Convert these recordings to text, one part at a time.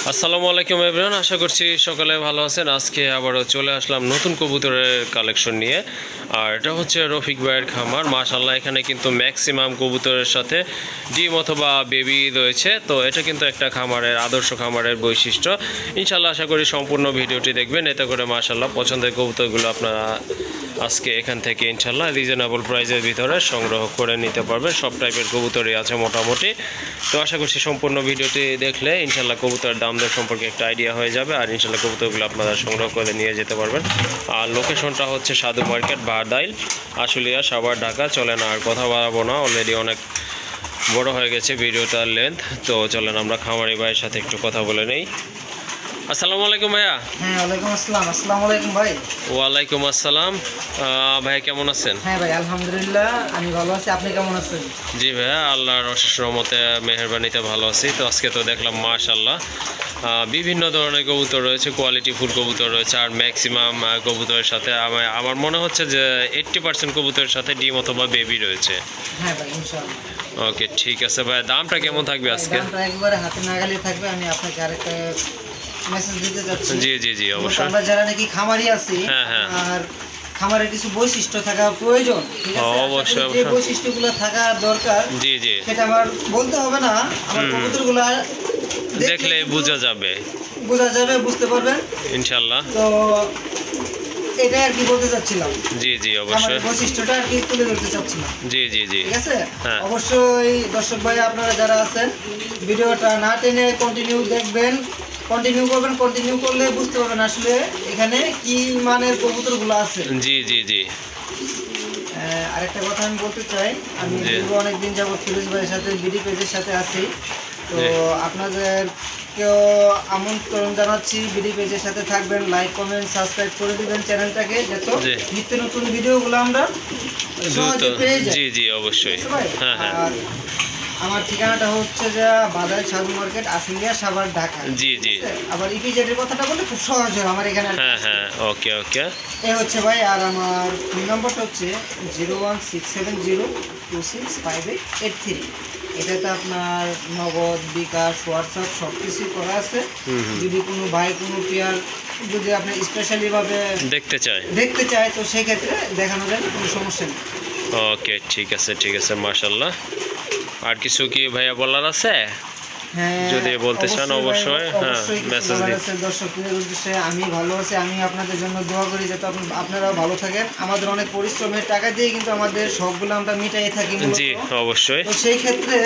আসসালামু আলাইকুম এভরিওয়ান, আশা করছি সকালে ভালো আছেন। আজকে আবারও চলে আসলাম নতুন কবুতরের কালেকশন নিয়ে। আর এটা হচ্ছে রফিক ভাইয়ের খামার। মাশাআল্লাহ, এখানে কিন্তু ম্যাক্সিমাম কবুতরের সাথে ডিম অথবা বেবি রয়েছে। তো এটা কিন্তু একটা খামারের আদর্শ খামারের বৈশিষ্ট্য। ইনশাআল্লাহ আশা করি সম্পূর্ণ ভিডিওটি দেখবেন, এতে করে মাশাআল্লাহ পছন্দের কবুতরগুলো আপনারা আজকে এখান থেকে ইনশাআল্লাহ রিজনেবল প্রাইসের ভিতরে সংগ্রহ করে নিতে পারবেন। সব টাইপের কবুতরই আছে মোটামুটি। তো আশা করছি সম্পূর্ণ ভিডিওটি দেখলে ইনশাআল্লাহ কবুতরের দাম দর সম্পর্কে একটা আইডিয়া হয়ে যাবে, আর ইনশাআল্লাহ কবুতরগুলো আপনারা সংগ্রহ করে নিয়ে যেতে পারবেন। আর লোকেশনটা হচ্ছে সাধু মার্কেট, বারদাইল, আশুলিয়া, সাভার, ঢাকা। চলেন আর কথা বাড়াবো না, অলরেডি অনেক বড় হয়ে গেছে ভিডিওটার লেন্থ। তো চলেন আমরা খামারি ভাইয়ের সাথে একটু কথা বলে নেই। আসসালামু আলাইকুম ভাইয়া। হ্যাঁ, ওয়ালাইকুম আসসালাম। আসসালামু আলাইকুম ভাই। ওয়ালাইকুম আসসালাম। ভাইয়া কেমন আছেন? হ্যাঁ ভাই, আলহামদুলিল্লাহ আমি ভালো আছি। আপনি কেমন আছেন? জি ভাইয়া, আল্লাহর অশেষ রহমতে মেহেরবানিতে ভালো আছি। তো আজকে তো দেখলাম মাশাআল্লাহ বিভিন্ন ধরনের কবুতর রয়েছে, কোয়ালিটি ফুল কবুতর রয়েছে। আর ম্যাক্সিমাম কবুতরের সাথে আমার মনে হচ্ছে যে 80% কবুতরের সাথে ডিম অথবা বেবি রয়েছে। হ্যাঁ ভাই, ইনশাআল্লাহ। ওকে, ঠিক আছে ভাই। দামটা কেমন থাকবে আজকে? দামটা একবারে হাতে নাগালে থাকবে। আমি আপনাকে আরেকটা মেসেজ দিতে যাচ্ছি। জি জি জি, অবশ্যই। আমরা যারা নাকি খামারি আছি, আর খামারের কিছু বৈশিষ্ট্য থাকা প্রয়োজন, ঠিক আছে? অবশ্যই যে বৈশিষ্ট্যগুলো থাকা দরকার, জি জি, সেটা আমার বলতে হবে না। আমার কবুতরগুলো দেখলে বোঝা যাবে, বুঝতে পারবেন ইনশাআল্লাহ। তো এটাই আর কি বলতে চাচ্ছিলাম। জি জি, অবশ্যই। বৈশিষ্ট্যটা আর কি তুলে ধরতে চাচ্ছিলাম। জি জি জি, ঠিক আছে। হ্যাঁ, অবশ্যই দর্শক ভাই আপনারা যারা আছেন, ভিডিওটা না টেনে কন্টিনিউ দেখবেন, কন্টিনিউ করবেন। কন্টিনিউ করলে বুঝতে পারবেন আসলে এখানে কি মানের কবুতরগুলো আছে। জি জি জি। আরেকটা কথা আমি বলতে চাই, আমি অনেকদিন যাবত ফিরোজ ভাইয়ের সাথে বিডি পেজের সাথে আছি। তো আপনাদেরকেও আমন্ত্রণ জানাচ্ছি, বিডি পেজের সাথে থাকবেন, লাইক কমেন্ট সাবস্ক্রাইব করে দিবেন চ্যানেলটাকে, যাতে নিত্য নতুন ভিডিওগুলো আমরা সহজে পেয়ে যাই। জি জি, অবশ্যই। হ্যাঁ হ্যাঁ, আর আমার ঠিকানাটা হচ্ছে যে বাজার সাধু মার্কেট, আশুলিয়া, সাভার, ঢাকা। জি জি। আবার ইপিজেডের কথাটা বললে খুব সহজ হয় আমার এখানে। হ্যাঁ হ্যাঁ, ওকে ওকে। এই হচ্ছে ভাই। আর আমার ফোন নাম্বারটা হচ্ছে 01670265883। এটাতে আপনার নগদ, বিকাশ, হোয়াটসঅ্যাপ সব কিছুই করা আছে। যদি কোনো ভাই কোনো পেয়ার যদি আপনি স্পেশালিভাবে দেখতে চায় তো সেক্ষেত্রে দেখানো যায়, কোনো সমস্যা নেই। ওকে, ঠিক আছে ঠিক আছে, মাশাআল্লাহ। আর কিছু কি ভাইয়া বলার আছে? হ্যাঁ, যদি বলতে চান অবশ্যই মেসেজ দিন। দর্শকদের উদ্দেশ্যে আমি ভালো আছি, আমি আপনাদের জন্য দোয়া করি যাতে আপনারাও ভালো থাকেন। আমাদের অনেক পরিশ্রমের টাকা দিয়ে কিন্তু আমাদের সবগুলো আমরা মিটাই থাকি। জি, অবশ্যই। তো সেই ক্ষেত্রে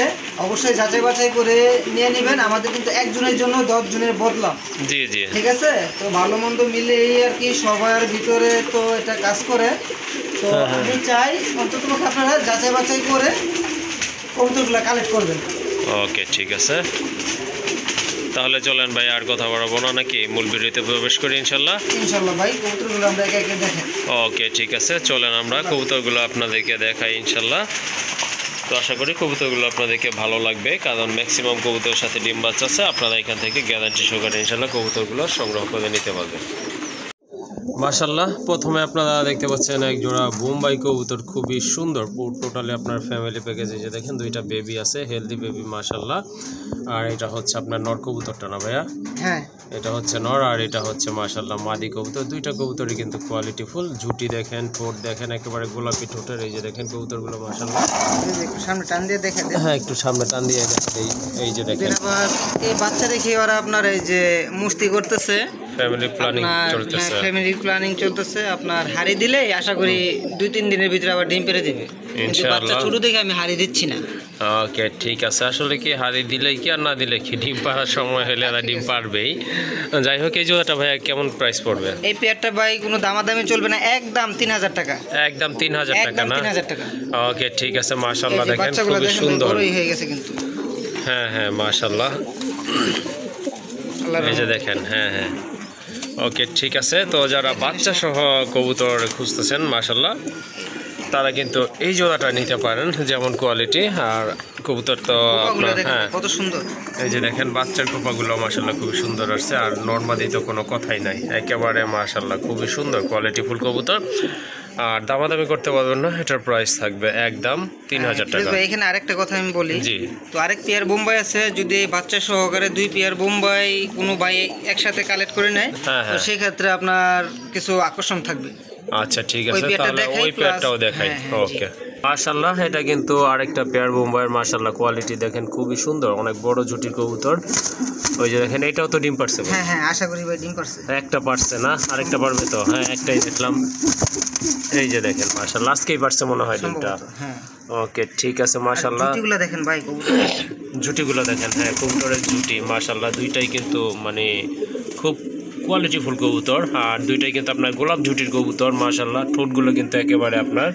অবশ্যই যাচাই বাছাই করে নিয়ে নেবেন। আমাদের কিন্তু একজনের জন্য 10 জনের বদলাম। জি জি, ঠিক আছে। তো ভালো মন্দ মিলে এই আর কি সবার ভিতরে তো এটা কাজ করে। তো আমি চাই অন্তত আপনারা যাচাই বাছাই করে কবুতরগুলো কালেক্ট করবেন। ওকে, ঠিক আছে। তাহলে চলেন ভাই, আর কথা বাড়াবো না, নাকি মূল ভিডিওতে প্রবেশ করি ইনশাআল্লাহ? ইনশাআল্লাহ ভাই, কবুতরগুলো আমরা একে একে দেখেন। ওকে, ঠিক আছে। চলেন আমরা কবুতরগুলো আপনাদেরকে দেখাই ইনশাআল্লাহ। তো আশা করি কবুতরগুলো আপনাদেরকে ভালো লাগবে, কারণ ম্যাক্সিমাম কবুতরের সাথে ডিম বাচ্চা আছে। আপনারা এখান থেকে গ্যারান্টি সহকারে ইনশাআল্লাহ কবুতরগুলো সংগ্রহ করে নিতে পারবেন। মাশাআল্লাহ, প্রথমে আপনারা দেখতে পাচ্ছেন এক জোড়া বোম্বাই কবুতর, খুবই সুন্দর। টোটালি আপনার ফ্যামিলি প্যাকেজ। এই যে দেখেন দুইটা বেবি আছে, হেলদি বেবি মাশাআল্লাহ। আর এটা হচ্ছে আপনার নর কবুতরটা না ভাইয়া? হ্যাঁ, এটা হচ্ছে নর, আর এটা হচ্ছে মাশাআল্লাহ মাদি কবুতর। দুইটা কবুতরই কিন্তু কোয়ালিটি ফুল। ঝুটি দেখেন, ঠোঁট দেখেন, একেবারে গোলাপি ঠোঁটের। এই যে দেখেন কবুতরগুলো মাশাআল্লাহ। একটু সামনে টান দিয়ে দেখেন। হ্যাঁ, একটু সামনে টান দিয়ে দেখেন। এই যে দেখেন এই বাচ্চা দেখে ওরা আপনার এই যে মুস্তি করতেছে, ফ্যামিলি প্ল্যানিং চলতেছে। আপনার হাড়ি দিলে আশা করি 2-3 দিনের ভিতরে আবার ডিম পেড়ে দিবে। বাচ্চা ছোট দেখে আমি হাড়ি দিচ্ছি না। ওকে, ঠিক আছে। আসলে কি হাড়ি দিলে কি আর না দিলে কি, ডিম পাড়ার সময় হলে এরা ডিম পারবেই। যাই হোক, এই জোড়াটা ভাইয়া কেমন প্রাইস পড়বে? এই পেয়ারটা ভাই কোনো দামাদামি চলবে না, একদম 3000 টাকা। একদম 3000 টাকা না? 3000 টাকা। ওকে, ঠিক আছে। মাশাআল্লাহ, দেখেন খুবই সুন্দর হয়ে গেছে কিন্তু। হ্যাঁ হ্যাঁ, মাশাআল্লাহ। এই যে দেখেন। হ্যাঁ হ্যাঁ, ওকে, ঠিক আছে। তো যারা বাচ্চা সহ কবুতর খুঁজতেছেন মাশাআল্লাহ, তারা কিন্তু এই জোড়াটা নিতে পারেন, যেমন কোয়ালিটি। আর কবুতর তো হ্যাঁ, কত সুন্দর। এই যে দেখেন বাচ্চার খোপাগুলো মাশাআল্লাহ খুবই সুন্দর আসছে। আর নরমাদি তো কোনো কথাই নাই, একেবারে মাশাআল্লাহ খুবই সুন্দর কোয়ালিটি ফুল কবুতর। আর দামাদামি করতে পারবেন না, এটার প্রাইস থাকবে একদম 3000 টাকা। এখানে আরেকটা কথা আমি বলি, জি। তো আরেক পেয়ার বোম্বাই আছে, যদি বাচ্চা সহকারে 2 পেয়ার বোম্বাই কোনো ভাই একসাথে কালেক্ট করে নেয়, তো সেই ক্ষেত্রে আপনার কিছু আকর্ষণ থাকবে। আচ্ছা ঠিক আছে, তাহলে ওই পেয়ারটাও দেখাই। ওকে, মাশাআল্লাহ, এটা কিন্তু আরেকটা পেয়ার বোম্বাইয়ের। মাশাআল্লাহ, কোয়ালিটি দেখেন খুবই সুন্দর, অনেক বড় জুটির কবুতর। ওই যে দেখেন, এটাও তো ডিম পারছে। হ্যাঁ, আশা করি ভাই ডিম পারছে। একটা পারছে না, আরেকটা পারবে তো? হ্যাঁ, একটাই দেখলাম। এই যে দেখেন, মাশাআল্লাহ, আজকেই পারছে মনে হয় ডিমটা। ওকে, ঠিক আছে, মাশাআল্লাহ। জুটিগুলো দেখেন ভাই, জুটিগুলো দেখেন। হ্যাঁ, কবুতরের জুটি মাশাআল্লাহ, দুইটাই কিন্তু মানে খুব কোয়ালিটিফুল কবুতর। আর দুইটাই কিন্তু আপনার গোলাপ জুটির কবুতর। মাশাআল্লাহ, ঠোঁটগুলো কিন্তু একেবারে আপনার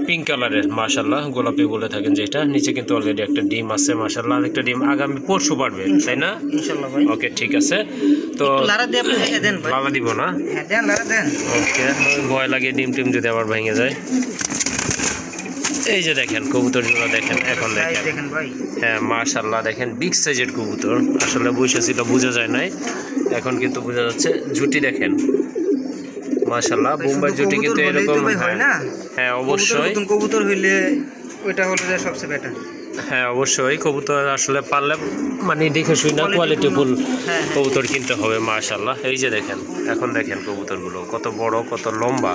পিঙ্ক কালারের। মাশাআল্লাহ, গোলাপি বলে থাকেন যেটা। নিচে কিন্তু অলরেডি একটা ডিম আছে। মাশাআল্লাহ, আরেকটা ডিম আগামী পরশু পারবে, তাই না? ইনশাআল্লাহ ভাই। ওকে, ঠিক আছে। তো লারা দিয়ে আপনি দেখে দেন ভাই। লালা দিব না? হ্যাঁ, দেন, লারা দেন। ওকে, ভয় লাগে ডিম টিম যদি আবার ভেঙে যায়। এই যে দেখেন কবুতরগুলো দেখেন, এখন দেখেন ভাই। হ্যাঁ, মাশাআল্লাহ, দেখেন বিগ সাইজের কবুতর। আসলে বসেছিল বোঝা যায় নাই, এখন কিন্তু বোঝা যাচ্ছে। জুটি দেখেন, মাশাআল্লাহ, বোম্বাই জুটি কিন্তু এরকম হয় না? হ্যাঁ, অবশ্যই। নতুন কবুতর হইলে ওইটা হলো যে সবচেয়ে বেটার। হ্যাঁ, অবশ্যই। কবুতর আসলে পারলে মানে দেখে শুই না কোয়ালিটিফুল কবুতর কিনতে হবে। মাশাআল্লাহ, এই যে দেখেন, এখন দেখেন কবুতরগুলো কত বড়, কত লম্বা।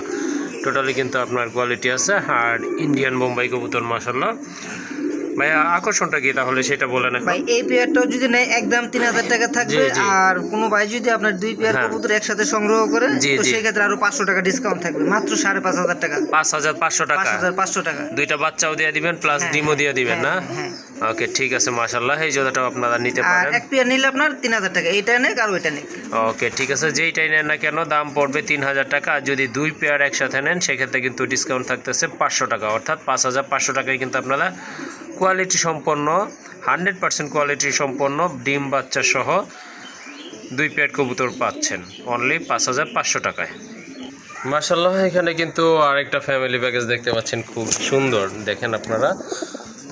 টোটালি কিন্তু আপনার কোয়ালিটি আছে। আর ইন্ডিয়ান বোম্বাই কবুতর। মাশাআল্লাহ ভাই, আকর্ষণটা কি তাহলে সেটা বলেন এখন। ভাই, এই পেয়ারটাও যদি নেয় একদম 3000 টাকা থাকবে। আর কোনো ভাই যদি আপনার 2 পেয়ার কবুতর একসাথে সংগ্রহ করে, তো সেই ক্ষেত্রে আরো 500 টাকা ডিসকাউন্ট থাকবে, মাত্র 5500 টাকা। 5500 টাকা, 5500 টাকা। দুইটা বাচ্চাও দিয়ে দিবেন, প্লাস ডিমও দিয়ে দিবেন না? ওকে, ঠিক আছে, মাশাআল্লাহ, এই জোড়াটাও আপনারা নিতে পারেন। আর এক পেয়ার নিলে আপনার 3000 টাকা, এইটা নেক আর ওইটা নেক। ওকে, ঠিক আছে, যেইটাই নেন না কেন দাম পড়বে 3000 টাকা। আর যদি 2 পেয়ার একসাথে নেন সেক্ষেত্রে কিন্তু ডিসকাউন্ট থাকতেছে 500 টাকা, অর্থাৎ 5500 টাকায় কিন্তু আপনারা কোয়ালিটি সম্পন্ন 100% কোয়ালিটি সম্পন্ন ডিম বাচ্চা সহ 2 পেয়ার কবুতর পাচ্ছেন অনলি 5500 টাকায়। মাশাআল্লাহ, এখানে কিন্তু আরেকটা ফ্যামিলি প্যাকেজ দেখতে পাচ্ছেন, খুব সুন্দর। দেখেন আপনারা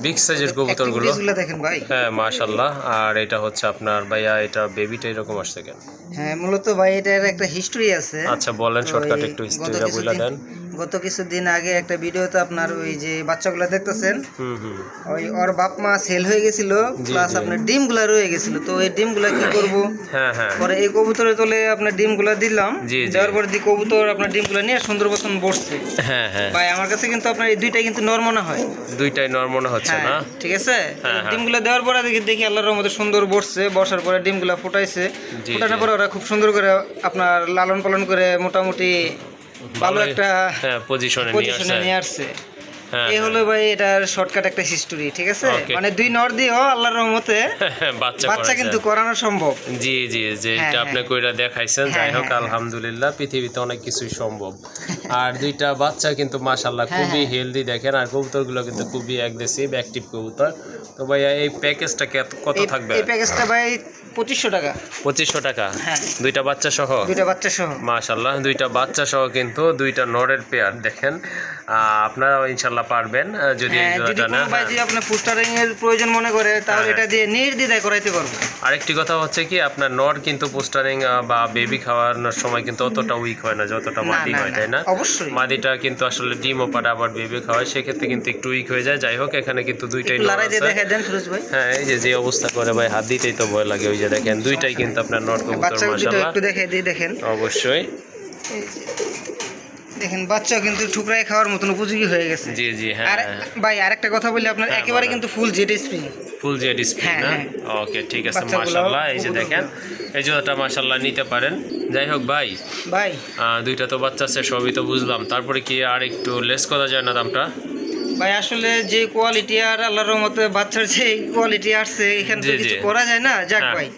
বিগ সাইজের কবুতরগুলো দেখেন ভাই। হ্যাঁ, মাশাআল্লাহ। আর এটা হচ্ছে আপনার ভাইয়া, এটা বেবিটা এরকম আসছে কেন? হ্যাঁ, মূলত ভাই এটার একটা হিস্টরি আছে। আচ্ছা, বলেন, শর্টকাট একটু হিস্টরিটা বলে দেন। গত কিছুদিন আগে একটা ভিডিওতে আপনার ওই যে বাচ্চাগুলো দেখতেছেন, ওই ওর বাপ মা সেল হয়ে গেছিল, প্লাস আপনার ডিমগুলা রয়ে গেছিল। তো এই ডিমগুলা কি করব, পরে এই কবুতরের তলে আপনার ডিমগুলা দিলাম, দেওয়ার পরে দি কবুতর আপনার ডিমগুলা নিয়ে সুন্দর মতন বসছে। ভাই, আমার কাছে কিন্তু আপনার এই দুইটাই কিন্তু নরমনা হয়, দুইটাই নরমনা হচ্ছে না? ঠিক আছে। ডিমগুলা দেওয়ার পরে দেখি আল্লাহর রহমতে সুন্দর বসছে। বসার পরে ডিমগুলা ফুটাইছে, ফুটানোর পরে ওরা খুব সুন্দর করে আপনার লালন পালন করে মোটামুটি ভালো একটা পজিশনে নিয়ে আসছে। এই হলো ভাই এটার শর্টকাট একটা হিস্টোরি, ঠিক আছে। মানে 2 নর দিয়েও আল্লাহর রহমতে বাচ্চা কিন্তু করানো সম্ভব। জি, যেটা আপনি কইরা দেখাইছেন। যাই হোক, আলহামদুলিল্লাহ, পৃথিবীতে অনেক কিছুই সম্ভব। আর 2টা বাচ্চা কিন্তু মাশাআল্লাহ খুবই হেলদি দেখেন। আর কবুতরগুলো কিন্তু খুবই অ্যাগ্রেসিভ, অ্যাক্টিভ কবুতর। তো ভাই, এই প্যাকেজটা কত থাকবে? এই প্যাকেজটা ভাই 2500 টাকা। 2500 টাকা, 2টা বাচ্চা সহ? 2টা বাচ্চা সহ। মাশাআল্লাহ, 2টা বাচ্চা সহ কিন্তু 2টা নরের পেয়ার। দেখেন, আপনারাও ইনশাআল্লাহ পারবেন যদি আপনার পোস্টারিং এর প্রয়োজন মনে করে, তাহলে এটা দিয়ে নির্দ্বিধায় করাইতে পারবো। আরেকটি কথা হচ্ছে কি, আপনার নর কিন্তু পোস্টারিং বা বেবি খাওয়ানোর সময় কিন্তু অতটা উইক হয় না যতটা মাদি হয়, তাই না? অবশ্যই। মাদিটা কিন্তু আসলে ডিমও পারে, আবার বেবি খাওয়ায়, সেক্ষেত্রে কিন্তু একটু উইক হয়ে যায়। যাই হোক, এখানে কিন্তু 2টাই নর আছে। হ্যাঁ, এই যে অবস্থা করে ভাই, হাত দিতেই তো ভয় লাগে। ওই যে দেখেন, 2টাই কিন্তু আপনার নর কবুতর। মাশাআল্লাহ, একটু দেখাই দিই, দেখেন। অবশ্যই দেখেন, বাচ্চা কিন্তু ঠুকরাই খাওয়ার মতন উপযোগী হয়ে গেছে। জি, হ্যাঁ। আর ভাই, আরেকটা কথা বলি, আপনার একেবারে কিন্তু full jade spring. Full jade spring না? ওকে, ঠিক আছে, মাশাআল্লাহ। এই যে দেখেন, এই জোড়াটা মাশাআল্লাহ নিতে পারেন। যাই হোক ভাই, 2টা তো বাচ্চা আছে, সবই তো বুঝলাম। তারপরে কি আর একটু লেস করা যায় না দামটা? ভাই, আসলে যে কোয়ালিটি আর আল্লাহর রহমতে বাচ্চার যে কোয়ালিটি আসছে, এখানে তো কিছু করা যায় না। যাক ভাই,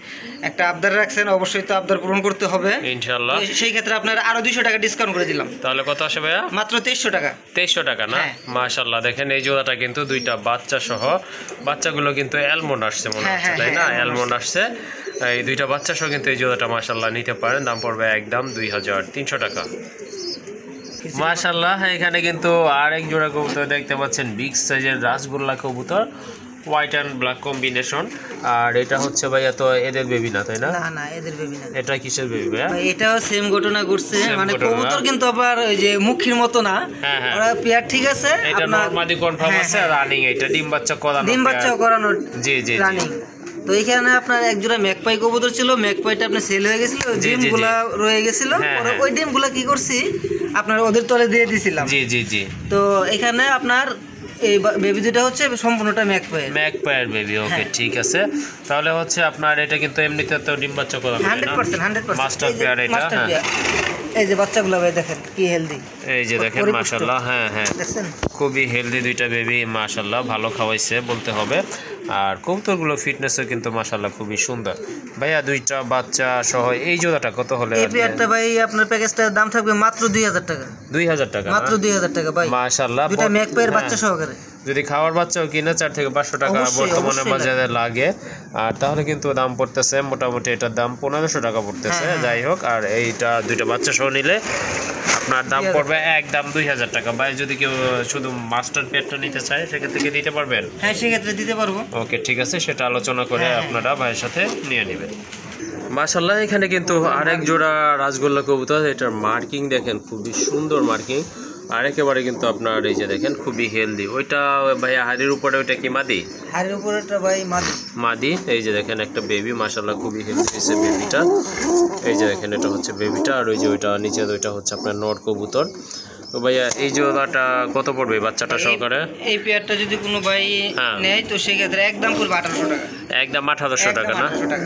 একটা আবদার রাখছেন, অবশ্যই তো আবদার পূরণ করতে হবে ইনশাআল্লাহ। সেই ক্ষেত্রে আপনার আরো 200 টাকা ডিসকাউন্ট করে দিলাম। তাহলে কত আসে ভাইয়া? মাত্র 2300 টাকা। 2300 টাকা না? মাশাআল্লাহ, দেখেন এই জোড়াটা কিন্তু 2টা বাচ্চা সহ। বাচ্চাগুলো কিন্তু অ্যালমন্ড আসছে মনে হচ্ছে, তাই না? অ্যালমন্ড আসছে। এই 2টা বাচ্চা সহ কিন্তু এই জোড়াটা মাশাআল্লাহ নিতে পারেন। দাম পড়বে একদম 2300 টাকা। মাশাআল্লাহ, এখানে কিন্তু আরেক জোড়া কবুতর দেখতে পাচ্ছেন, বিগ সাইজের রাসগোল্লা কবুতর। White and black combination. আর এটা হচ্ছে ভাইয়া তো এদের বেবি না, তাই না? না না, এদের বেবি না। এটা কিসের বেবি ভাইয়া? এটাও সেম ঘটনা ঘটছে, Same মানে ঘটনা। কবুতর কিন্তু আবার ওই যে মুখির মতো না, হ্যাঁ, হ্যাঁ। ওরা পেয়ার ঠিক আছে, এটা নরমালি কনফার্ম হ্যাঁ, আছে, হ্যাঁ। রানিং এটা ডিম বাচ্চা করানো, ডিম বাচ্চা করানোর জি জি জি। রানিং। তো এখানে আপনার এক জোড়া ম্যাকপাই কবুতর ছিল, ম্যাকপাইটা আপনার সেল হয়ে গেছিল, ওই জি, জি, জি। ডিমগুলা রয়ে গেছিল, হ্যাঁ, পরে হ্যাঁ। ওই ডিমগুলা কি করছি আপনার ওদের তলে দিয়ে দিছিলাম। জি জি জি। তো এখানে আপনার এই বেবি দুটো হচ্ছে সম্পূর্ণটা ম্যাকপাই, ম্যাকপায়ের বেবি। ওকে, হ্যাঁ। ঠিক আছে। তাহলে হচ্ছে আপনার এটা কিন্তু এমনিতে তো ডিম বাচ্চা করানো, 100% মাস্টার পেয়ার এটা। মাস্টার হ্যাঁ, পেয়ার। এই যে বাচ্চাগুলো ভাই দেখেন কি হেলদি, এই যে দেখেন পরিপুষ্ট। মাশাআল্লাহ। হ্যাঁ হ্যাঁ, দেখছেন? খুবই হেলদি দুইটা বেবি মাশাআল্লাহ, ভালো খাওয়াইছে বলতে হবে। আর কবুতরগুলো ফিটনেসও কিন্তু মাশাআল্লাহ খুবই সুন্দর। ভাইয়া দুইটা বাচ্চা সহ এই জোড়াটা কত হলে? এই পেয়ারটা ভাই আপনার প্যাকেজটার দাম থাকবে মাত্র 2000 টাকা। 2000 টাকা? মাত্র 2000 টাকা ভাই, মাশাআল্লাহ। দুটো ম্যাকপাইয়ের বাচ্চা সহকারে। যদি খাওয়ার বাচ্চাও কিনে 4 থেকে 500 টাকা অবশ্যই, বর্তমানে অবশ্যই বাজারে লাগে। আর তাহলে কিন্তু দাম পড়তেছে মোটামুটি, এটার দাম 1500 টাকা পড়তেছে। হ্যাঁ, হ্যাঁ। যাই হোক, আর এইটা দুইটা বাচ্চা সহ নিলে আপনার দাম পড়বে একদম 2000 টাকা। ভাই যদি কেউ শুধু মাস্টার পেয়ারটা নিতে চায় সেক্ষেত্রে কি দিতে পারবেন? হ্যাঁ, সেক্ষেত্রে দিতে পারবো। ওকে, ঠিক আছে, সেটা আলোচনা করে হ্যাঁ, আপনারা ভাইয়ের সাথে নিয়ে নেবেন। মাশাআল্লাহ, এখানে কিন্তু আরেক জোড়া রাজগোল্লা কবুতর, এটার মার্কিং দেখেন খুবই সুন্দর মার্কিং। আর একেবারে কিন্তু আপনার এই যে দেখেন খুবই হেলদি। ওইটা ভাইয়া হাড়ির উপরে, ওইটা কি মাদি? হাড়ির উপরেটা ভাই মাদি। মাদি। এই যে দেখেন একটা বেবি মাশাআল্লাহ খুবই হেলদি হয়েছে বেবিটা। এই যে দেখেন এটা হচ্ছে বেবিটা, আর ওই যে ওইটা নিচে ওইটা হচ্ছে আপনার নর কবুতর। তো ভাইয়া এই জোড়াটা কত পড়বে বাচ্চাটা সহকারে? এই পেয়ারটা যদি কোনো ভাই হ্যাঁ। নেয় তো সেক্ষেত্রে একদম পড়বে 1800 টাকা। একদম 1800 টাকা না? 1800 টাকা।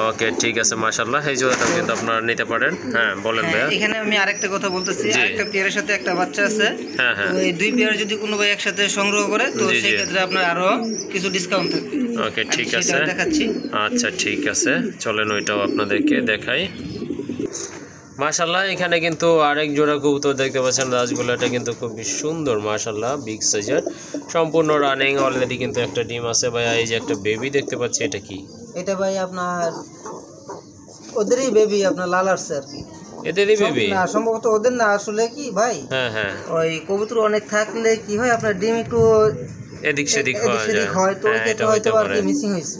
ওকে, ঠিক আছে মাশাআল্লাহ, এই জোড়াটা কিন্তু আপনারা নিতে পারেন। হ্যাঁ, বলেন হ্যাঁ, ভাইয়া। এখানে আমি আরেকটা কথা বলতেছি, জি। আরেকটা পেয়ারের সাথে একটা বাচ্চা আছে। হ্যাঁ হ্যাঁ, তো এই দুই পেয়ার যদি কোনো ভাই একসাথে সংগ্রহ করে তো জি, জি। সেক্ষেত্রে আপনার আরো কিছু ডিসকাউন্ট থাকবে। ওকে, আমি ঠিক সেটাও আছে। দেখাচ্ছি। আচ্ছা, ঠিক আছে, চলেন ওইটাও আপনাদেরকে দেখাই। মাশাআল্লাহ, এখানে কিন্তু আরেক জোড়া কবুতর দেখতে পাচ্ছেন রাজগোল্লা, এটা কিন্তু খুবই সুন্দর মাশাআল্লাহ, বিগ সাইজের, সম্পূর্ণ রানিং, অলরেডি কিন্তু একটা ডিম আছে। ভাইয়া এই যে একটা বেবি দেখতে পাচ্ছি, এটা কি? এটা ভাই আপনার ওদেরই বেবি, আপনার লালার্স আর কি। এদেরই বেবি? না, সম্ভবত ওদের না, আসলে কি ভাই হ্যাঁ হ্যাঁ, ওই কবুতর অনেক থাকলে কি হয় আপনার ডিম একটু এদিক সেদিক এদিক হয়ে সেদিক যায়। হয়, তো ওই হ্যাঁ, ক্ষেত্রে এটা হয়তো হইতে আর পারে। কি মিসিং হয়েছে।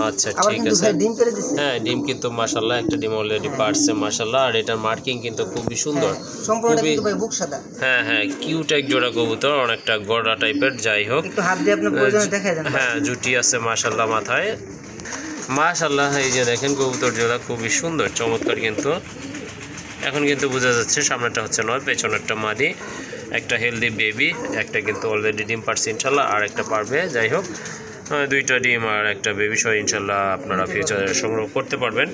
আচ্ছা, আবার ঠিক কিন্তু আছে। ভাই ডিম পেড়ে দিছে। হ্যাঁ, ডিম কিন্তু মাশাআল্লাহ একটা ডিম অলরেডি পারছে মাশাআল্লাহ। আর এটার মার্কিং কিন্তু খুবই সুন্দর, হ্যাঁ, সম্পূর্ণটা খুবই। কিন্তু ভাই বুক সাদা। হ্যাঁ হ্যাঁ, কিউট এক জোড়া কবুতর, অনেকটা গড়া টাইপের। যাই হোক, একটু হাত দিয়ে আপনি প্রয়োজনে দেখাই দেন। হ্যাঁ, জুটি আছে মাশাআল্লাহ মাথায়। মাশাআল্লাহ, এই যে দেখেন কবুতর জোড়া খুবই সুন্দর চমৎকার। কিন্তু এখন কিন্তু বোঝা যাচ্ছে সামনেটা হচ্ছে নয়, পেছনেরটা মাদি। একটা হেলদি বেবি, একটা কিন্তু অলরেডি ডিম পারছে ইনশাল্লাহ, আর একটা পারবে। যাই হোক, দুইটা ডিম আর একটা বেবি সহ ইনশাল্লাহ আপনারা ফিউচারে সংগ্রহ করতে পারবেন।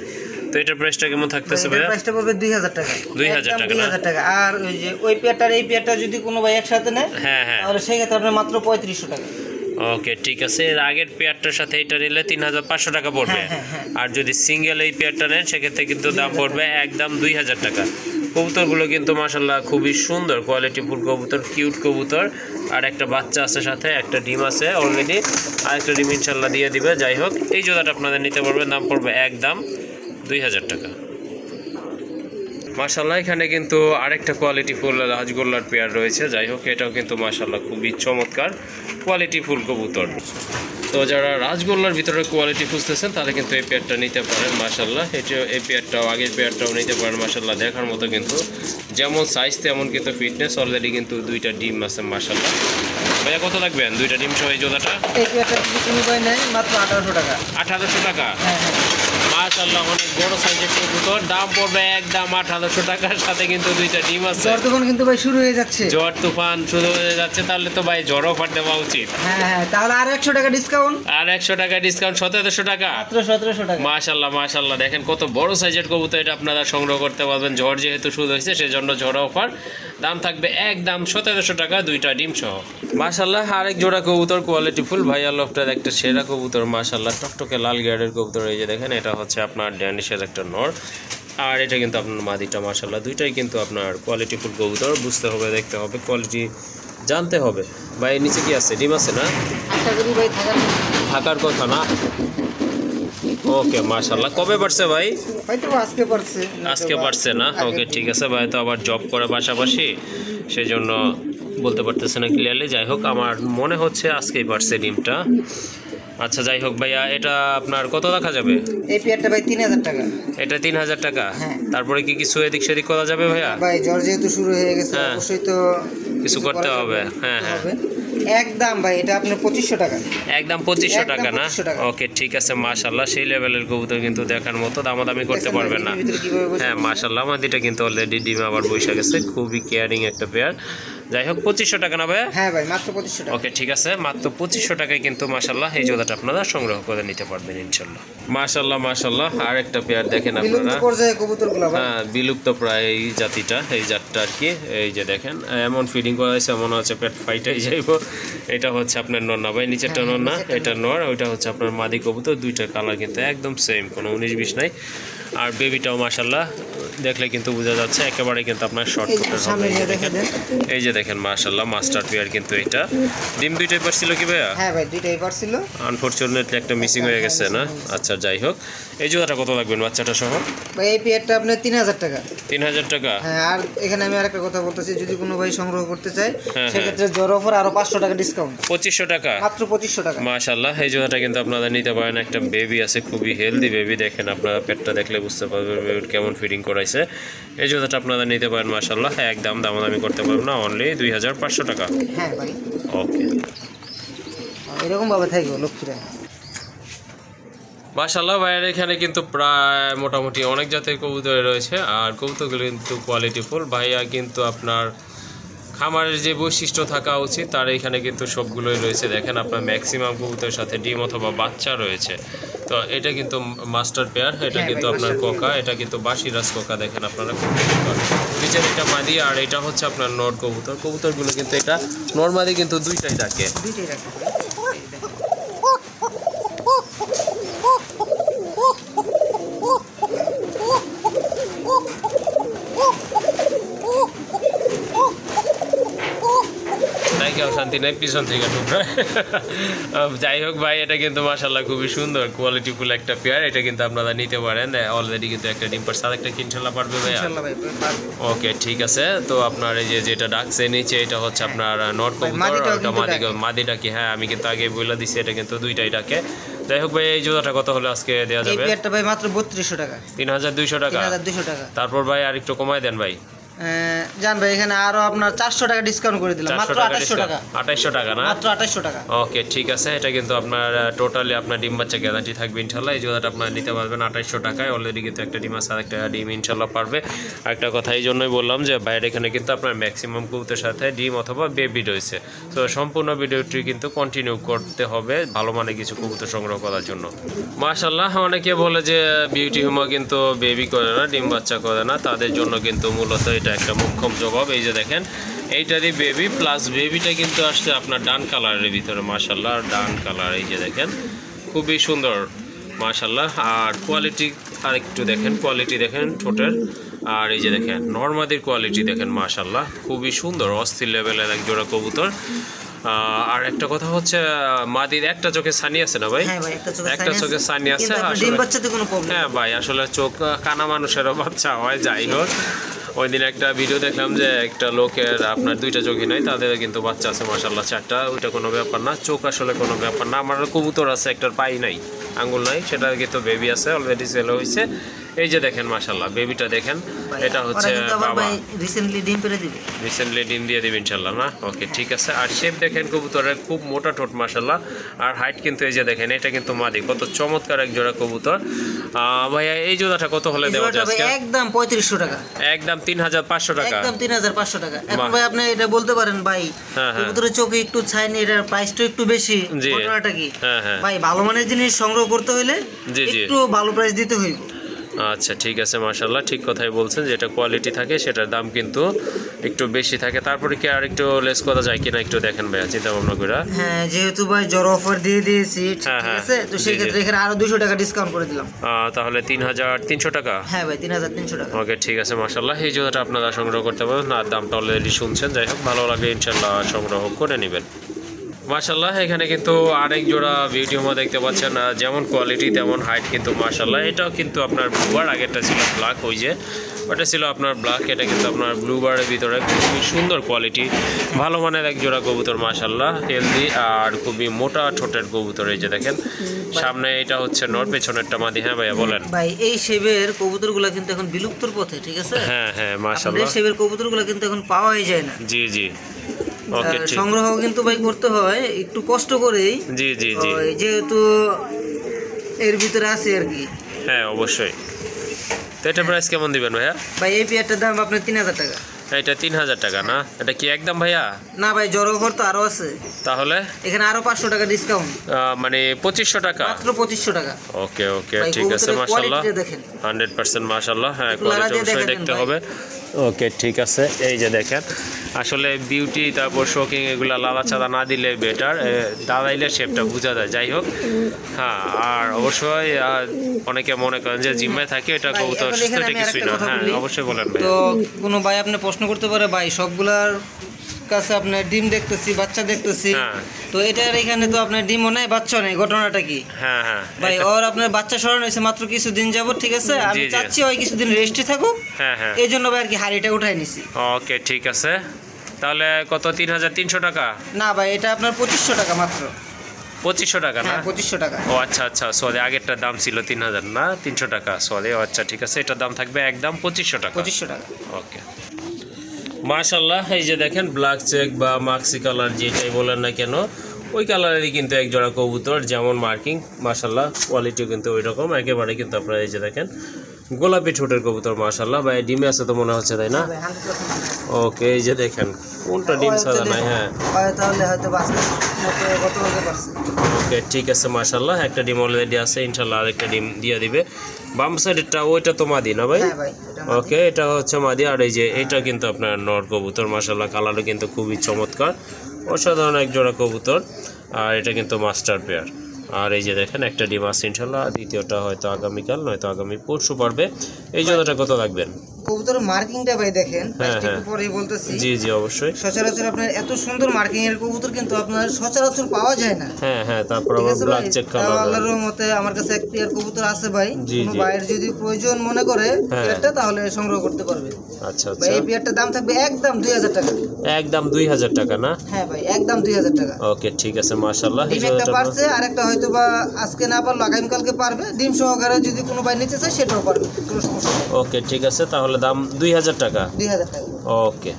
তো এটার প্রাইসটা কেমন থাকতেছে ভাইয়া? প্রাইসটা পড়বে 2000 টাকা। 2000 টাকা না? 2000 টাকা। আর ওই যে ওই পেয়ারটার এই পেয়ারটা যদি কোনো ভাই একসাথে নেয় হ্যাঁ হ্যাঁ, তাহলে সেই ক্ষেত্রে আপনার মাত্র 3500 টাকা। ওকে, ঠিক আছে। এর আগের পেয়ারটার সাথে এটা নিলে 3500 টাকা পড়বে। হ্যাঁ, হ্যাঁ, হ্যাঁ। আর যদি সিঙ্গেল এই পেয়ারটা নেন সেক্ষেত্রে কিন্তু দাম পড়বে একদম 2000 টাকা। কবুতরগুলো কিন্তু মাশাআল্লাহ খুবই সুন্দর, কোয়ালিটি ফুল কবুতর, কিউট কবুতর। আর একটা বাচ্চা আছে সাথে, একটা ডিম আছে অলরেডি, আর একটা ডিম ইনশাল্লাহ দিয়ে দিবে। যাই হোক, এই জোড়াটা আপনাদের নিতে পারবেন, দাম পড়বে একদম 2000 টাকা। মাশাআল্লাহ, এখানে কিন্তু আরেকটা কোয়ালিটি ফুল রাজগোল্লার পেয়ার রয়েছে। যাই হোক, এটাও কিন্তু মাশাআল্লাহ খুবই চমৎকার কোয়ালিটি ফুল কবুতর। তো যারা রাজগোল্লার ভিতরে কোয়ালিটি খুঁজতেছেন তাহলে কিন্তু এই পেয়ারটা নিতে পারেন মাশাআল্লাহ। এই পেয়ারটাও, আগের পেয়ারটাও নিতে পারেন মাশাআল্লাহ, দেখার মতো কিন্তু, যেমন সাইজ তেমন কিন্তু ফিটনেস। অলরেডি কিন্তু দুইটা ডিম আছে মাশাআল্লাহ। ভাইয়া কত লাগবেন দুইটা ডিম সহ এই জোড়াটা? এই পেয়ারটা যদি কোনো ভাই নেয় মাত্র 1800 টাকা। 1800 টাকা? হ্যাঁ হ্যাঁ, মাশাআল্লাহ, অনেক বড় সাইজের কবুতর, দাম পড়বে একদম 1800 টাকার সাথে কিন্তু দুইটা ডিম আছে। ঝড় তুফান কিন্তু ভাই শুরু হয়ে যাচ্ছে। ঝড় তুফান শুরু হয়ে যাচ্ছে, তাহলে তো ভাই ঝড় অফার দেওয়া উচিত। হ্যাঁ হ্যাঁ, তাহলে আর 100 টাকা ডিসকাউন্ট। আর 100 টাকা ডিসকাউন্ট, 1700 টাকা। মাত্র 1700 টাকা। মাশাআল্লাহ মাশাআল্লাহ, দেখেন কত বড় সাইজের কবুতর, এটা আপনারা সংগ্রহ করতে পারবেন। ঝড় যেহেতু শুরু হয়েছে সেজন্য ঝড় অফার, দাম থাকবে একদম 1700 টাকা দুইটা ডিম সহ। মাশাআল্লাহ, আরেক জোড়া কবুতর কোয়ালিটি ফুল, ভাইয়া লফটার একটা সেরা কবুতর মাশাআল্লাহ, টকটকে লাল গিয়ারের কবুতর। এই যে দেখেন, এটা হচ্ছে আপনার ড্যানিশের একটা নর, আর এটা কিন্তু আপনার মাদিটা মাশাআল্লাহ। দুইটাই কিন্তু আপনার কোয়ালিটি ফুল কবুতর, বুঝতে হবে, দেখতে হবে, কোয়ালিটি জানতে হবে। ভাই নিচে কি আছে, ডিম আছে না? আশা করি ভাই থাকার কথা না? ওকে মাশাআল্লাহ, কবে পারছে ভাই? হয়তো আজকে পারছে। আজকে পারছে না? ওকে, ঠিক আছে। ভাই তো আবার জব করে পাশাপাশি, সেই জন্য বলতে পারতেছে না ক্লিয়ারলি। যাই হোক, আমার মনে হচ্ছে আজকেই পারছে ডিমটা। আচ্ছা যাই হোক ভাইয়া, এটা আপনার কত রাখা যাবে? এই পেয়ারটা ভাই 3000 টাকা। এটা 3000 টাকা। হ্যাঁ। তারপরে কি কিছু এদিক সেদিক করা যাবে ভাইয়া? ভাই জ্বর যেহেতু শুরু হয়ে গেছে, হ্যাঁ। অবশ্যই তো কিছু করতে হবে। হ্যাঁ হ্যাঁ। একদম ভাই এটা আপনার 2500 টাকা। একদম 2500 একদম টাকা না? 2500 টাকা। ওকে ঠিক আছে, মাশাআল্লাহ সেই লেভেলের কবুতর কিন্তু দেখার মতো, দামাদামি করতে দেখছেন পারবেন না। ডিমের ভিতরে কিভাবে বসে হ্যাঁ আছে? মাশাআল্লাহ, মাদিটা কিন্তু অলরেডি ডিমে আবার বসে গেছে, খুবই কেয়ারিং একটা পেয়ার। যাই হোক 2500 টাকা না ভাইয়া? হ্যাঁ ভাই মাত্র 2500 টাকা। ওকে ঠিক আছে, মাত্র 2500 টাকায় কিন্তু মাশাআল্লাহ এই জোড়াটা আপনারা সংগ্রহ করে নিতে পারবেন ইনশাআল্লাহ। মাশাআল্লাহ মাশাআল্লাহ, আর একটা পেয়ার দেখেন বিলুপ্ত আপনারা। পর্যায়ে কবুতরগুলো ভাই। হ্যাঁ বিলুপ্ত প্রায় এই জাতিটা, এই জাতটা আর কি। এই যে দেখেন এমন ফিডিং করা হয়েছে মনে হচ্ছে পেট ফাইটাই যাইব। এটা হচ্ছে আপনার নর না ভাই? নিচেরটা নর না? এটা নর, ওইটা হচ্ছে আপনার মাদি কবুতর। দুইটা কালার কিন্তু একদম সেম, কোনো 19-20 নাই। আর বেবিটাও মাশাআল্লাহ দেখলে কিন্তু বোঝা যাচ্ছে একেবারে কিন্তু আপনার শর্ট এই যে ফুটের সামনে হবে। এই যে নিয়ে দেখেন, দেখেন। এই যে দেখেন মাশাআল্লাহ মাস্টার পেয়ার কিন্তু এটা। ডিম দুইটাই পারছিল কি ভাইয়া? হ্যাঁ ভাই দুইটাই পারছিল। আনফরচুনেটলি একটা মিসিং হয়ে গেছে না? আচ্ছা যাই হোক, এই জোড়াটা কত লাগবেন বাচ্চাটা সহ? ভাই এই পেয়ারটা আপনার 3000 টাকা। 3000 টাকা। হ্যাঁ, আর এখানে আমি আরেকটা কথা বলতেছি, যদি কোনো ভাই সংগ্রহ করতে চায় হ্যাঁ, সেক্ষেত্রে জ্বর অফার আরো 500 টাকা ডিসকাউন্ট। 2500 টাকা। মাত্র 2500 টাকা। মাশাআল্লাহ এই জোড়াটা কিন্তু আপনারা নিতে পারেন। একটা বেবি আছে, খুবই হেলদি বেবি। দেখেন আপনারা পেটটা দেখলে বুঝতে পারবেন বেবির কেমন ফিডিং করাইছে। এই জোড়াটা আপনারা নিতে পারেন মাশাআল্লাহ, একদম দামাদামি করতে পারবেন না, অনলি 2500 টাকা। হ্যাঁ ভাই ওকে এরকম ভাবে থাকবে লক্ষ্মীরা। মাশাআল্লাহ ভাইয়ের এখানে কিন্তু প্রায় মোটামুটি অনেক জাতের কবুতর রয়েছে, আর কবুতরগুলো কিন্তু কোয়ালিটিফুল। ভাইয়া কিন্তু আপনার খামারের যে বৈশিষ্ট্য থাকা উচিত তার এখানে কিন্তু সবগুলোই রয়েছে। দেখেন আপনার ম্যাক্সিমাম কবুতরের সাথে ডিম অথবা বাচ্চা রয়েছে। তো এটা কিন্তু মাস্টার পেয়ার, এটা হ্যাঁ কিন্তু ভাই, আপনার মাস্টার কোকা, এটা কিন্তু বাসিরাজ কোকা। দেখেন আপনারা খুব সুন্দর। নিচের এটা মাদি, আর এটা হচ্ছে আপনার নর কবুতর। কবুতরগুলো কিন্তু এটা নর্মালি কিন্তু দুইটাই ডাকে। দুইটাই রাখতে হবে। তাই কেউ শান্তি নাই, পিছন থেকে ঠুকরায়। যাই হোক ভাই, এটা কিন্তু মাশাআল্লাহ খুবই সুন্দর কোয়ালিটিফুল একটা পেয়ার। এটা কিন্তু আপনারা নিতে পারেন। অলরেডি কিন্তু একটা ডিম পারছে, আরেকটা ইনশাআল্লাহ পারবে ভাইয়া? ইনশাআল্লাহ ভাই পারবে। ওকে ঠিক আছে। তো আপনার এই যে যেটা ডাকছে নিচে, এটা হচ্ছে আপনার নর কবুতর, মাদিটাও ওটা কিন্তু মাদিটা কি? হ্যাঁ আমি কিন্তু আগে বলে দিছি, এটা কিন্তু দুইটাই ডাকে। যাই হোক ভাই, এই জোড়াটা কত হলে আজকে দেওয়া এই যাবে? পেয়ারটা ভাই মাত্র 3200 টাকা। 3200 টাকা। 3200 টাকা। তারপর ভাই আর একটু কমায় দেন ভাই। জান ভাই এখানে আরো আপনার 400 টাকা ডিসকাউন্ট করে দিলাম, 400 মাত্র টাকা 2800 টাকা। 2800 টাকা না? মাত্র 2800 টাকা। ওকে ঠিক আছে, এটা কিন্তু আপনার টোটালি আপনার ডিম বাচ্চা গ্যারান্টি থাকবে ইনশাল্লাহ। এই জোড়াটা আপনারা নিতে পারবেন 2800 টাকায়। অলরেডি কিন্তু একটা ডিম আছে, আর একটা ডিম ইনশাল্লাহ পারবে। আরেকটা কথা এই জন্যই বললাম যে বাইরে এখানে কিন্তু আপনার ম্যাক্সিমাম কবুতরের সাথে ডিম অথবা বেবি রয়েছে। তো সম্পূর্ণ ভিডিওটি কিন্তু কন্টিনিউ করতে হবে ভালো মানে কিছু কবুতর সংগ্রহ করার জন্য। মাশাআল্লাহ, অনেকে বলে যে বিউটি হুমা কিন্তু বেবি করে না, ডিম বাচ্চা করে না, তাদের জন্য কিন্তু মূলত এটা একটা মুখ্যম জবাব। এই যে দেখেন এইটারই বেবি প্লাস বেবিটা কিন্তু আসছে আপনার ডান কালারের ভিতরে। মাশাআল্লাহ ডান কালার, এই যে দেখেন খুবই সুন্দর মাশাআল্লাহ। আর কোয়ালিটি আর একটু দেখেন, কোয়ালিটি দেখেন ঠোঁটের, আর এই যে দেখেন নরমাদির কোয়ালিটি দেখেন মাশাআল্লাহ খুবই সুন্দর, অস্থির লেভেলের এক জোড়া কবুতর। আর একটা কথা হচ্ছে মাদির একটা চোখে সানি আছে না ভাই? হ্যাঁ ভাই একটা চোখে সানি আছে। কিন্তু আপনার ডিম বাচ্চাতে কোনো প্রবলেম। হ্যাঁ ভাই, আসলে চোখ কানা মানুষেরও বাচ্চা হয়। যাই হোক, ওই দিন একটা ভিডিও দেখলাম যে একটা লোকের আপনার দুইটা চোখই নাই, তাদের কিন্তু বাচ্চা আছে মাশাআল্লাহ 4টা। ওইটা কোনো ব্যাপার না, চোখ আসলে কোনো ব্যাপার না। আমার কবুতর আছে একটার পাই নাই, আঙ্গুল নাই, সেটা কিন্তু বেবি আছে, অলরেডি সেল হয়েছে। এই যে দেখেন মাশাআল্লাহ বেবিটা দেখেন, এটা হচ্ছে বাবা রিসেন্টলি ডিম পেড়ে দিবে, রিসেন্টলি ডিম দিয়ে দিবে ইনশাআল্লাহ না? ওকে ঠিক আছে। আর শেপ দেখেন কবুতরের খুব মোটা ঠোঁট মাশাআল্লাহ, আর হাইট কিন্তু এই যে দেখেন এটা কিন্তু মাদি, কত চমৎকার এক জোড়া কবুতর। ভাইয়া এই জোড়াটা কত হলে দেওয়া যায় আজকে? একদম 3500 টাকা। একদম 3500 টাকা। একদম 3500 টাকা। এখন ভাই আপনি এটা বলতে পারেন ভাই কবুতরের চোখে একটু ছাইনি, এটার প্রাইসটা একটু বেশি, ঘটনাটা কি? ভাই ভালো মানের জিনিস সংগ্রহ করতে হলে একটু ভালো প্রাইস দিতে হইব। আচ্ছা ঠিক আছে মাশাআল্লাহ, ঠিক কথাই বলছেন, যেটা কোয়ালিটি থাকে সেটার দাম কিন্তু একটু বেশি থাকে। তারপরে কি আর একটু লেস করা যায় কিনা একটু দেখেন ভাইয়া, চিন্তা ভাবনা করে। হ্যাঁ যেহেতু ভাই জোর অফার দিয়ে দিয়েছি, ঠিক আছে, তো সেই ক্ষেত্রে এখানে আরো 200 টাকা ডিসকাউন্ট করে দিলাম। তাহলে 3300 টাকা। হ্যাঁ ভাই 3300 টাকা। ওকে ঠিক আছে মাশাআল্লাহ, এই জোড়াটা আপনারা সংগ্রহ করতে পারেন। আর দামটা অলরেডি শুনছেন। যাই হোক, ভালো লাগলে ইনশাআল্লাহ সংগ্রহ করে নেবেন। মাশাআল্লাহ এখানে কিন্তু আরেক জোড়া বিউটি হোমা দেখতে পাচ্ছেন, যেমন কোয়ালিটি তেমন হাইট কিন্তু মাশাআল্লাহ। এটাও কিন্তু আপনার ব্লুবার, আগেরটা ছিল ব্ল্যাক, ওই যে ওটা ছিল আপনার ব্ল্যাক, এটা কিন্তু আপনার ব্লুবারের ভিতরে খুবই সুন্দর কোয়ালিটি, ভালো মানের এক জোড়া কবুতর মাশাআল্লাহ, হেলদি আর খুবই মোটা ঠোঁটের কবুতর। এই যে দেখেন সামনে এটা হচ্ছে নর, পেছনেরটা মাদি। হ্যাঁ ভাইয়া বলেন। ভাই এই শেপের কবুতরগুলো কিন্তু এখন বিলুপ্তর পথে, ঠিক আছে? হ্যাঁ হ্যাঁ মাশাআল্লাহ, এই শেপের কবুতরগুলো কিন্তু এখন পাওয়াই যায় না। জি জি, ওকে ঠিক। সংগ্রহ কিন্তু ভাই করতে হয় একটু কষ্ট করেই, জি জি জি, যেহেতু এর ভিতরে আছে আর কি। হ্যাঁ অবশ্যই। তো এটা প্রাইস কেমন দিবেন ভাইয়া? ভাই এই পেয়ারটার দাম আপনার 3000 টাকা। এটা 3000 টাকা না? এটা কি একদম ভাইয়া? না ভাই, জড়ো অফার তো আরো আছে, তাহলে এখানে আরো 500 টাকা ডিসকাউন্ট, মানে 2500 টাকা, মাত্র 2500 টাকা। ওকে ওকে ঠিক আছে মাশাআল্লাহ, 100% মাশাআল্লাহ। হ্যাঁ কোয়ালিটি অবশ্যই দেখতে হবে। ওকে ঠিক আছে। এই যে দেখেন আসলে বিউটি তারপর শোকিং এগুলা লালা চাঁদা না দিলে বেটার, দাঁড়াইলে শেপটা বোঝা যায়। যাই হোক, হ্যাঁ আর অবশ্যই অনেকে মনে করেন যে জিম্মায় থাকে এটা কবুতর সুস্থ, এটা কিছুই না। হ্যাঁ অবশ্যই বলেন ভাই। তো কোনো ভাই আপনি প্রশ্ন করতে পারে ভাই সবগুলার কাছে আপনার ডিম দেখতেছি, বাচ্চা দেখতেছি, তো এটার এখানে তো আপনার ডিমও নাই বাচ্চা নেই, ঘটনাটা কি? হ্যাঁ হ্যাঁ ভাই ওর আপনার বাচ্চা সরানো হয়েছে মাত্র কিছুদিন যাবত, ঠিক আছে? আমি চাচ্ছি ওই কিছুদিন রেস্টে থাকুক, হ্যাঁ হ্যাঁ, এই জন্য ভাই আর কি হাড়িটা উঠাই নিছি। ওকে ঠিক আছে। তাহলে কত? 3300 টাকা? না ভাই, এটা আপনার 2500 টাকা মাত্র। 2500 টাকা না? 2500 টাকা। ও আচ্ছা আচ্ছা, সরি আগেরটার দাম ছিল 3000 না 300 টাকা, সরি। আচ্ছা ঠিক আছে, এটার দাম থাকবে একদম 2500 টাকা। 2500 টাকা, ওকে মাশাআল্লাহ। এই যে দেখেন ব্ল্যাক চেক বা মাক্সি কালার যেটাই বলেন না কেন, ওই কালারেরই কিন্তু এক জোড়া কবুতর, যেমন মার্কিং মাশাআল্লাহ, কোয়ালিটিও কিন্তু ওই রকম একেবারে। কিন্তু আপনারা এই যে দেখেন গোলাপি ঠোঁটের কবুতর মাশাআল্লাহ। ভাই ডিমে আছে তো মনে হচ্ছে, তাই না? ওকে এই যে দেখেন কোনটা ডিম সাদা নাই। হ্যাঁ তাহলে হয়তো গতকালকে পারছে। ওকে ঠিক আছে মাশাআল্লাহ, একটা ডিম অলরেডি আছে, ইনশাআল্লাহ আরেকটা ডিম দিয়ে দিবে। বাম সাইডেরটা ওইটা তো মাদি না ভাই? ওকে এটা হচ্ছে মাদি। আর এই যে এটা কিন্তু আপনার নর কবুতর মাশাআল্লাহ, কালারও কিন্তু খুবই চমৎকার, অসাধারণ এক জোড়া কবুতর। আর এটা কিন্তু মাস্টার পেয়ার। আর এই যে দেখেন একটা ডিম আছে ইনশাআল্লাহ, দ্বিতীয়টা হয়তো আগামীকাল নয়তো আগামী পরশু পারবে। এই জোড়াটা কত রাখবেন? কবুতর মার্কিংটা ভাই দেখেন, একটু পরেই বলতেছি। জি জি অবশ্যই। সচরাচর আপনার এত সুন্দর মার্কিং এর কবুতর কিন্তু আপনার সচরাচর পাওয়া যায় না। হ্যাঁ হ্যাঁ, তারপর আবার ব্ল্যাক চেক কালার। আল্লাহর রহমতে আমার কাছে এক পেয়ার কবুতর আছে ভাই, কোনো ভাইয়ের যদি প্রয়োজন মনে করে পেয়ারটা, তাহলে সংগ্রহ করতে পারবে। আচ্ছা ভাই এই পেয়ারটার দাম থাকবে একদম 2000 টাকা। একদম 2000 টাকা না? হ্যাঁ ভাই একদম 2000 টাকা। ওকে ঠিক আছে মাশাআল্লাহ। ডিম একটা পারছে, আরেকটা হয়তো বা আজকে না পারলো আগামীকালকে পারবে, ডিম সহকারে যদি কোনো ভাই নিতে চায় সেটাও পারবে, কোনো সমস্যা নেই। ওকে ঠিক আছে, তাহলে দাম 2000 টাকা। 2000 টাকা। ওকে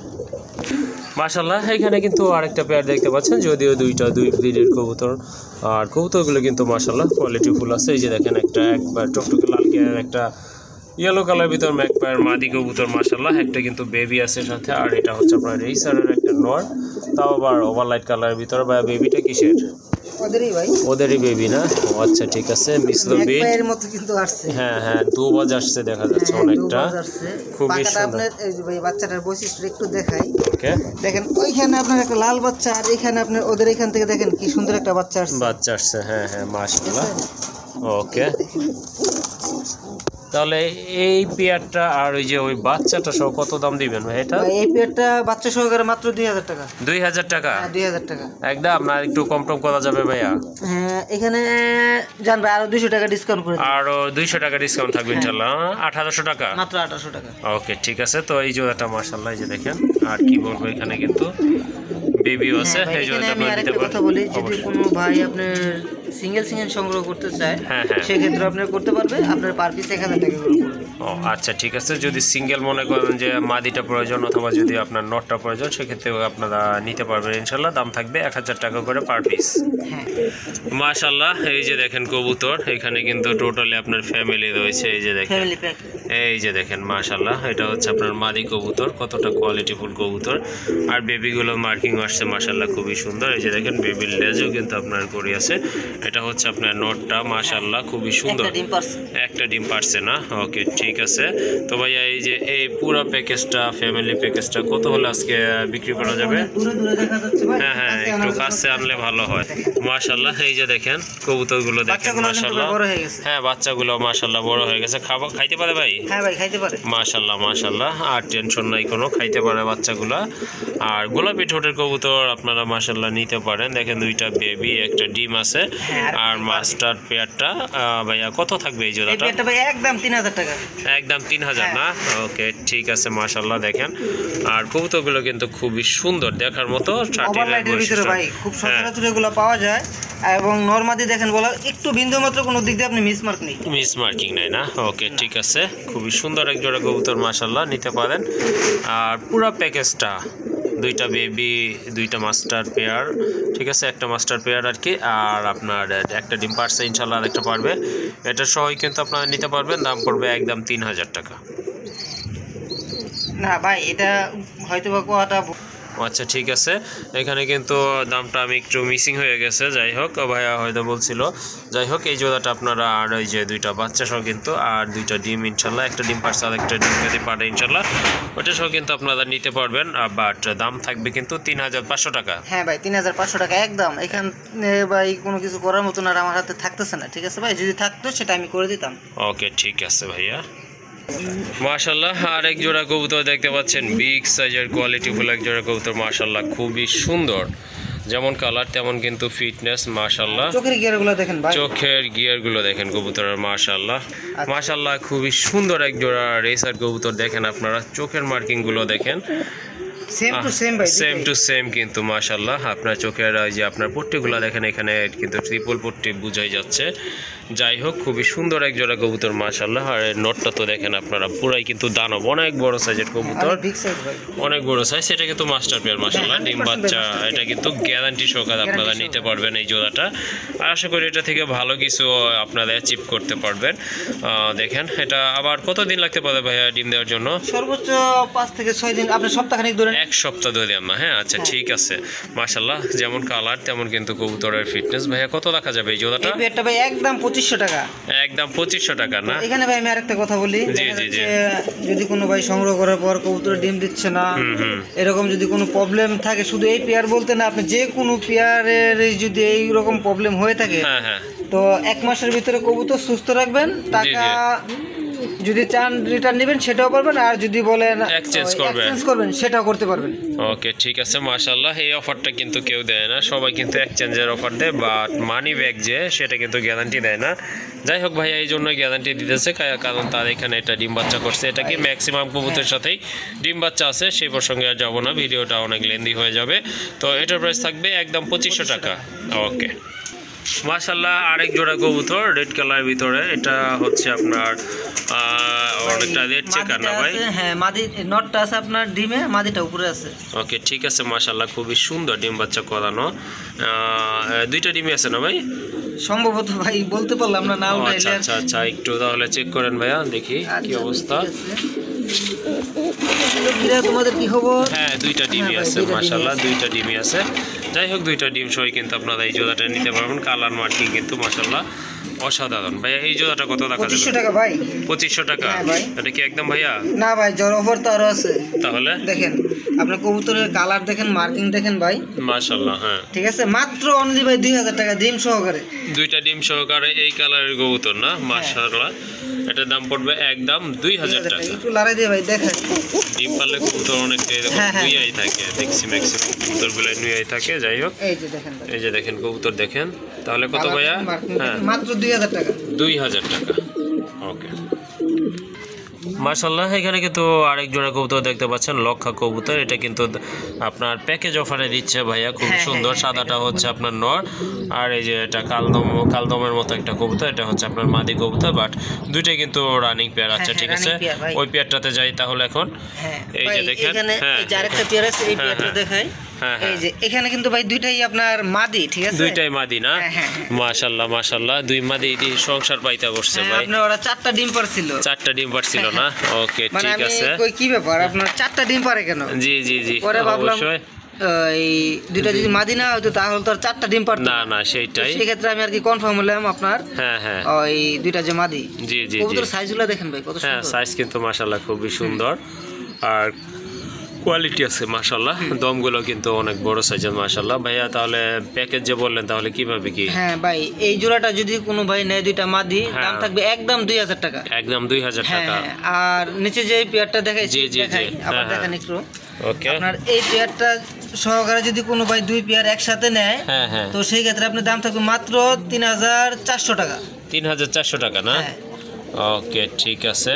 মাশাআল্লাহ। এখানে কিন্তু আরেকটা পেয়ার দেখতে পাচ্ছেন, যদিও দুই ব্রিডের কবুতর, আর কবুতরগুলো কিন্তু মাশাআল্লাহ কোয়ালিটি ফুল আছে। এই যে দেখেন একটা একবার টকটকে লাল গিয়ার, একটা ইয়েলো কালার ভিতর ম্যাকপায়ার মাদি কবুতর মাশাআল্লাহ, একটা কিন্তু বেবি আছে সাথে। আর এটা হচ্ছে আপনার রেসারের একটা নর, তাও আবার ওভারলাইট কালারের ভিতর। বা বেবিটা কিসের? ওদেরই ভাই। ওদেরই বেবি না? আচ্ছা ঠিক আছে, মিশ্র বিট। এর মতো কিন্তু আসছে। হ্যাঁ হ্যাঁ, দুবাজ আসছে দেখা যাচ্ছে অনেকটা, খুবই সুন্দর। আপনার এই যে ভাই বাচ্চাটার বৈশিষ্ট্য একটু দেখাই। ওকে দেখেন ওইখানে আপনার একটা লাল বাচ্চা, আর এখানে আপনার ওদের এখান থেকে দেখেন কি সুন্দর একটা বাচ্চা আসছে। বাচ্চা আসছে, হ্যাঁ হ্যাঁ মাশাআল্লাহ। ওকে তাহলে এই পেয়ারটা আর ওই যে ওই বাচ্চাটা সহ কত দাম দিবেন ভাই? এটা এই পেয়ারটা বাচ্চা সহকারে মাত্র 2000 টাকা। 2000 টাকা? 2000 টাকা একদম না, একটু কম টম করা যাবে ভাইয়া? হ্যাঁ এখানে জান ভাই আরো 200 টাকা ডিসকাউন্ট করে দিন। আরো 200 টাকা ডিসকাউন্ট থাকবে ইনশাআল্লাহ। 1800 টাকা? মাত্র 1800 টাকা। ওকে ঠিক আছে। তো এই জোড়াটা মাশাআল্লাহ, এই যে দেখেন, আর কি বলবো, এখানে কিন্তু বেবিও আছে। এই জোড়াটা আমি আরেকটা কথা বলি, যদি কোনো ভাই আপনার সিঙ্গেল সংগ্রহ করতে চায়, সেক্ষেত্রে আপনার করতে পারবে, আপনার পার পিস 1000 টাকা করে পড়বে। ও আচ্ছা ঠিক আছে। যদি সিঙ্গেল মনে করেন যে মাদিটা প্রয়োজন অথবা যদি আপনার নটটা প্রয়োজন, সেক্ষেত্রে আপনারা নিতে পারবেন ইনশাআল্লাহ। দাম থাকবে 1000 টাকা করে পার পিস। মাশাআল্লাহ এই যে দেখেন কবুতর, এখানে কিন্তু টোটালি আপনার ফ্যামিলি রয়েছে। এই যে দেখেন, এই যে দেখেন মাশাআল্লাহ, এটা হচ্ছে আপনার মাদি কবুতর, কতটা কোয়ালিটিফুল কবুতর। আর বেবিগুলো মার্কিং আসছে মাশাআল্লাহ, খুবই সুন্দর। এই যে দেখেন বেবির লেজও কিন্তু আপনার করি আছে। এটা হচ্ছে আপনার নটটা, মাশাআল্লাহ খুবই সুন্দর। একটা ডিম পারছে না? ওকে, ঠিক আছে। তো ভাইয়া এই যে এই পুরো প্যাকেজটা, ফ্যামিলি প্যাকেজটা কত হলে আজকে বিক্রি করা যাবে? হ্যাঁ হ্যাঁ, একটু কাছে আনলে ভালো হয়। মাশাআল্লাহ এই যে দেখেন কবুতরগুলো দেখেন, মাশাআল্লাহ। হ্যাঁ, বাচ্চাগুলো মাশাআল্লাহ বড় হয়ে গেছে। খাইতে পারে ভাই? হ্যাঁ ভাই, খাইতে পারে। মাশাআল্লাহ মাশাআল্লাহ, আর টেনশন নাই কোনো, খাইতে পারে বাচ্চাগুলা। আর গোলাপি ঠোঁটের কবুতর আপনারা মাশাআল্লাহ নিতে পারেন। দেখেন দুইটা বেবি, একটা ডিম আছে। আর মাস্টার পেয়ারটা ভাইয়া কত থাকবে এই জোড়াটা? এটা ভাই একদম 3000 টাকা। একদম 3000 না? ওকে, ঠিক আছে মাশাআল্লাহ। দেখেন আর কবুতরগুলো কিন্তু খুবই সুন্দর, দেখার মতো। ওভারলাইটের ভিতরে ভাই খুব সচরাচর এগুলো পাওয়া যায়, এবং নরমাদি দেখেন বলা একটু বিন্দু মাত্র কোনো দিক দিয়ে আপনি মিস মার্কিং নাই না? ওকে, ঠিক আছে। খুবই সুন্দর এক জোড়া কবুতর মাশাআল্লাহ নিতে পারেন। আর পুরো প্যাকেজটা, দুইটা বেবি, দুইটা মাস্টার পেয়ার, ঠিক আছে, একটা মাস্টার পেয়ার আর কি, আর আপনার একটা ডিম পারছে ইনশাল্লাহ, আর একটা পারবে। এটা সহই কিন্তু আপনারা নিতে পারবেন। দাম পড়বে একদম 3000 টাকা। না ভাই, এটা হয়তো বা কোয়াটা। আচ্ছা, ঠিক আছে। এখানে কিন্তু দামটা আমি একটু মিসিং হয়ে গেছে। যাই হোক, ভাইয়া হয়তো বলছিল। যাই হোক, এই জোড়াটা আপনারা, আর ওই যে দুইটা বাচ্চা সহ কিন্তু, আর দুইটা ডিম ইনশাল্লাহ, একটা ডিম পারছে আর একটা ডিম যদি পারে ইনশাল্লাহ, ওটা সহ কিন্তু আপনারা নিতে পারবেন। বাট দাম থাকবে কিন্তু 3500 টাকা। হ্যাঁ ভাই, 3500 টাকা একদম। এখানে ভাই কোনো কিছু করার মতন আর আমার হাতে থাকতেছে না, ঠিক আছে ভাই? যদি থাকতো সেটা আমি করে দিতাম। ওকে, ঠিক আছে ভাইয়া। মাশাআল্লাহ, আরেক জোড়া কবুতর দেখতে পাচ্ছেন, বিগ সাইজের কোয়ালিটিফুল এক জোড়া কবুতর মাশাআল্লাহ, খুবই সুন্দর। যেমন কালার তেমন কিন্তু ফিটনেস মাশাআল্লাহ। চোখের গিয়ারগুলো দেখেন ভাই, চোখের গিয়ারগুলো দেখেন কবুতরের মাশাআল্লাহ। মাশাআল্লাহ খুবই সুন্দর এক জোড়া রেসার কবুতর। দেখেন আপনারা চোখের মার্কিংগুলো দেখেন, সেম টু সেম ভাই, সেম টু সেম কিন্তু মাশাআল্লাহ। আপনার চোখের যে আপনার পট্টিগুলো দেখেন, এখানে কিন্তু ট্রিপল পট্টি বুঝাই যাচ্ছে। যাই হোক, খুবই সুন্দর এক জোড়া কবুতর মাশাআল্লাহ। আর নটটা তো দেখেন আপনারা, পুরাই কিন্তু দানব, অনেক বড় সাইজের কবুতর, অনেক বড় সাইজ। এটা কিন্তু মাস্টার পেয়ার মাশাআল্লাহ, ডিম বাচ্চা। এটা কিন্তু গ্যারান্টি সহকারে আপনারা নিতে পারবেন এই জোড়াটা। আর আশা করি এটা থেকে ভালো কিছু আপনারা অ্যাচিভ করতে পারবেন। দেখেন এটা আবার কতদিন লাগতে পারে ভাইয়া ডিম দেওয়ার জন্য? সর্বোচ্চ 5 থেকে 6 দিন, আপনি সপ্তাহখানেক ধরে। এক সপ্তাহ ধরে আমরা। হ্যাঁ, আচ্ছা, ঠিক আছে মাশাআল্লাহ। যেমন কালার তেমন কিন্তু কবুতরের ফিটনেস। ভাইয়া কত রাখা যাবে এই জোড়াটা? এটা ভাই একদম 2500 টাকা। একদম 2500 টাকা না? এখানে ভাই আমি আরেকটা কথা বলি, জি জি জি। যদি কোনো ভাই সংগ্রহ করার পর কবুতর ডিম দিচ্ছে না, এরকম যদি কোনো প্রবলেম থাকে, শুধু এই পেয়ার বলতে না, আপনি যে কোনো পেয়ারের যদি এই রকম প্রবলেম হয়ে থাকে, হ্যাঁ হ্যাঁ, তো 1 মাসের ভিতরে কবুতর সুস্থ রাখবেন। টাকা যদি চান রিটার্ন নেবেন সেটাও পারবেন, আর যদি বলেন এক্সচেঞ্জ করবেন সেটাও করতে পারবেন। ওকে, ঠিক আছে মাশাআল্লাহ। এই অফারটা কিন্তু কেউ দেয় না, সবাই কিন্তু এক্সচেঞ্জের অফার দেয়, বাট মানি ব্যাক যে সেটা কিন্তু গ্যারান্টি দেয় না। যাই হোক ভাইয়া এই জন্য গ্যারান্টি দিতেছে, কারণ তার এখানে এটা ডিম বাচ্চা করছে। এটা কি ম্যাক্সিমাম কবুতরের সাথেই ডিম বাচ্চা আছে, সেই প্রসঙ্গে আর যাবো না, ভিডিওটা অনেক লেন্দি হয়ে যাবে। তো এটার প্রাইস থাকবে একদম 2500 টাকা। ওকে মাশাআল্লাহ, আরেক জোড়া কবুতর রেড কালারের ভিতরে। এটা হচ্ছে আপনার অনেকটা রেড চেকার না ভাই? হ্যাঁ, মাদি নটটা আছে আপনার ডিমে, মাদিটা উপরে আছে। ওকে, ঠিক আছে মাশাআল্লাহ, খুবই সুন্দর ডিম বাচ্চা করানো। দুইটা ডিমই আছে না ভাই? সম্ভবত ভাই বলতে পারলাম না, না উঠাইলে। আচ্ছা আচ্ছা আচ্ছা, একটু তাহলে চেক করেন ভাইয়া, দেখি কি অবস্থা। তোমাদের কি খবর? হ্যাঁ, দুইটা ডিমই আছে মাশাআল্লাহ, দুইটা ডিমই আছে। যাই হোক, দুইটা ডিম সহ কিন্তু আপনারা এই জোড়াটা নিতে পারবেন। কালার মার্কিং কিন্তু মাশাআল্লাহ অসাধারণ। ভাইয়া এই জোড়াটা কত টাকা? 2500 টাকা ভাই। 2500 টাকা? এটা কি একদম ভাইয়া? না ভাই, জোর অফার তো আরো আছে। তাহলে দেখেন আপনার কবুতরের কালার দেখেন, মার্কিং দেখেন ভাই মাশাআল্লাহ। হ্যাঁ, ঠিক আছে, মাত্র অনলি ভাই 2000 টাকা ডিম সহকারে। দুইটা ডিম সহকারে এই কালারের কবুতর না? মাশাআল্লাহ, এটার দাম পড়বে একদম 2000 টাকা। একটু লড়াই দিয়ে ভাই দেখেন, ডিম পারলে কবুতর অনেকটা এরকম নুইয়াই থাকে, দেখছি ম্যাক্সিমাম কবুতরগুলো নুইয়াই থাকে। যাই হোক, এই যে দেখেন কবুতর দেখেন। তাহলে কত ভাইয়া? হ্যাঁ, মাত্র 2000 টাকা। 2000 টাকা। ওকে মাশাআল্লাহ, এখানে কিন্তু আরেক জোড়া কবুতর দেখতে পাচ্ছেন, লক্ষা কবুতর। এটা কিন্তু আপনার প্যাকেজ অফারে দিচ্ছে ভাইয়া, খুব সুন্দর। সাদাটা হচ্ছে আপনার নর, আর এই যে এটা কালদমের মতো একটা কবুতর, এটা হচ্ছে আপনার মাদি কবুতর। বাট দুইটাই কিন্তু রানিং পেয়ার। আচ্ছা, ঠিক আছে, ওই পেয়ারটাতে যাই তাহলে এখন। এই যে দেখেন, হ্যাঁ, আরেকটা পেয়ার আছে, এই পেয়ারটা দেখাই। এই যে এখানে কিন্তু ভাই দুইটাই আপনার মাদি, ঠিক আছে, দুইটাই মাদি না? মাশাআল্লাহ মাশাআল্লাহ, দুই মাদি সংসার পাইতা বসছে ভাই। আপনার ওরা 4টা ডিম পারছিল। 4টা ডিম পারছিল না? ওকে, ঠিক আছে। কি ব্যাপার, আপনার 4টা ডিম পারে কেন? জি জি জি, পরে ভাবলাম এই দুইটা যদি মাদি না হতো তাহলে তো আর 4টা ডিম পারতো না না সেইটাই। সেই ক্ষেত্রে আমি আর কি কনফার্ম হলাম আপনার হ্যাঁ হ্যাঁ ওই দুইটা যে মাদি। জি জি জি। কবুতর সাইজগুলো দেখেন ভাই কত হ্যাঁ সুন্দর। সাইজ কিন্তু মাশাআল্লাহ খুবই সুন্দর আর কোয়ালিটি আছে মাশাআল্লাহ। দমগুলো কিন্তু অনেক বড় সাইজের মাশাআল্লাহ। ভাইয়া তাহলে প্যাকেজ যে বললেন তাহলে কিভাবে কি? হ্যাঁ ভাই এই জোড়াটা যদি কোনো ভাই নেয় দুইটা মাদি হ্যাঁ। দাম থাকবে একদম 2000 টাকা। একদম 2000 হ্যাঁ টাকা। আর নিচে যে পেয়ারটা দেখাইছি জি, জি, জি। দেখাই আবার হ্যাঁ, দেখেন হ্যাঁ। একটু ওকে। আপনার এই পেয়ারটা সহকারে যদি কোনো ভাই দুই পেয়ার একসাথে নেয় হ্যাঁ হ্যাঁ তো সেই ক্ষেত্রে আপনার দাম থাকবে মাত্র 3400 টাকা। 3400 টাকা না? হ্যাঁ ওকে ঠিক আছে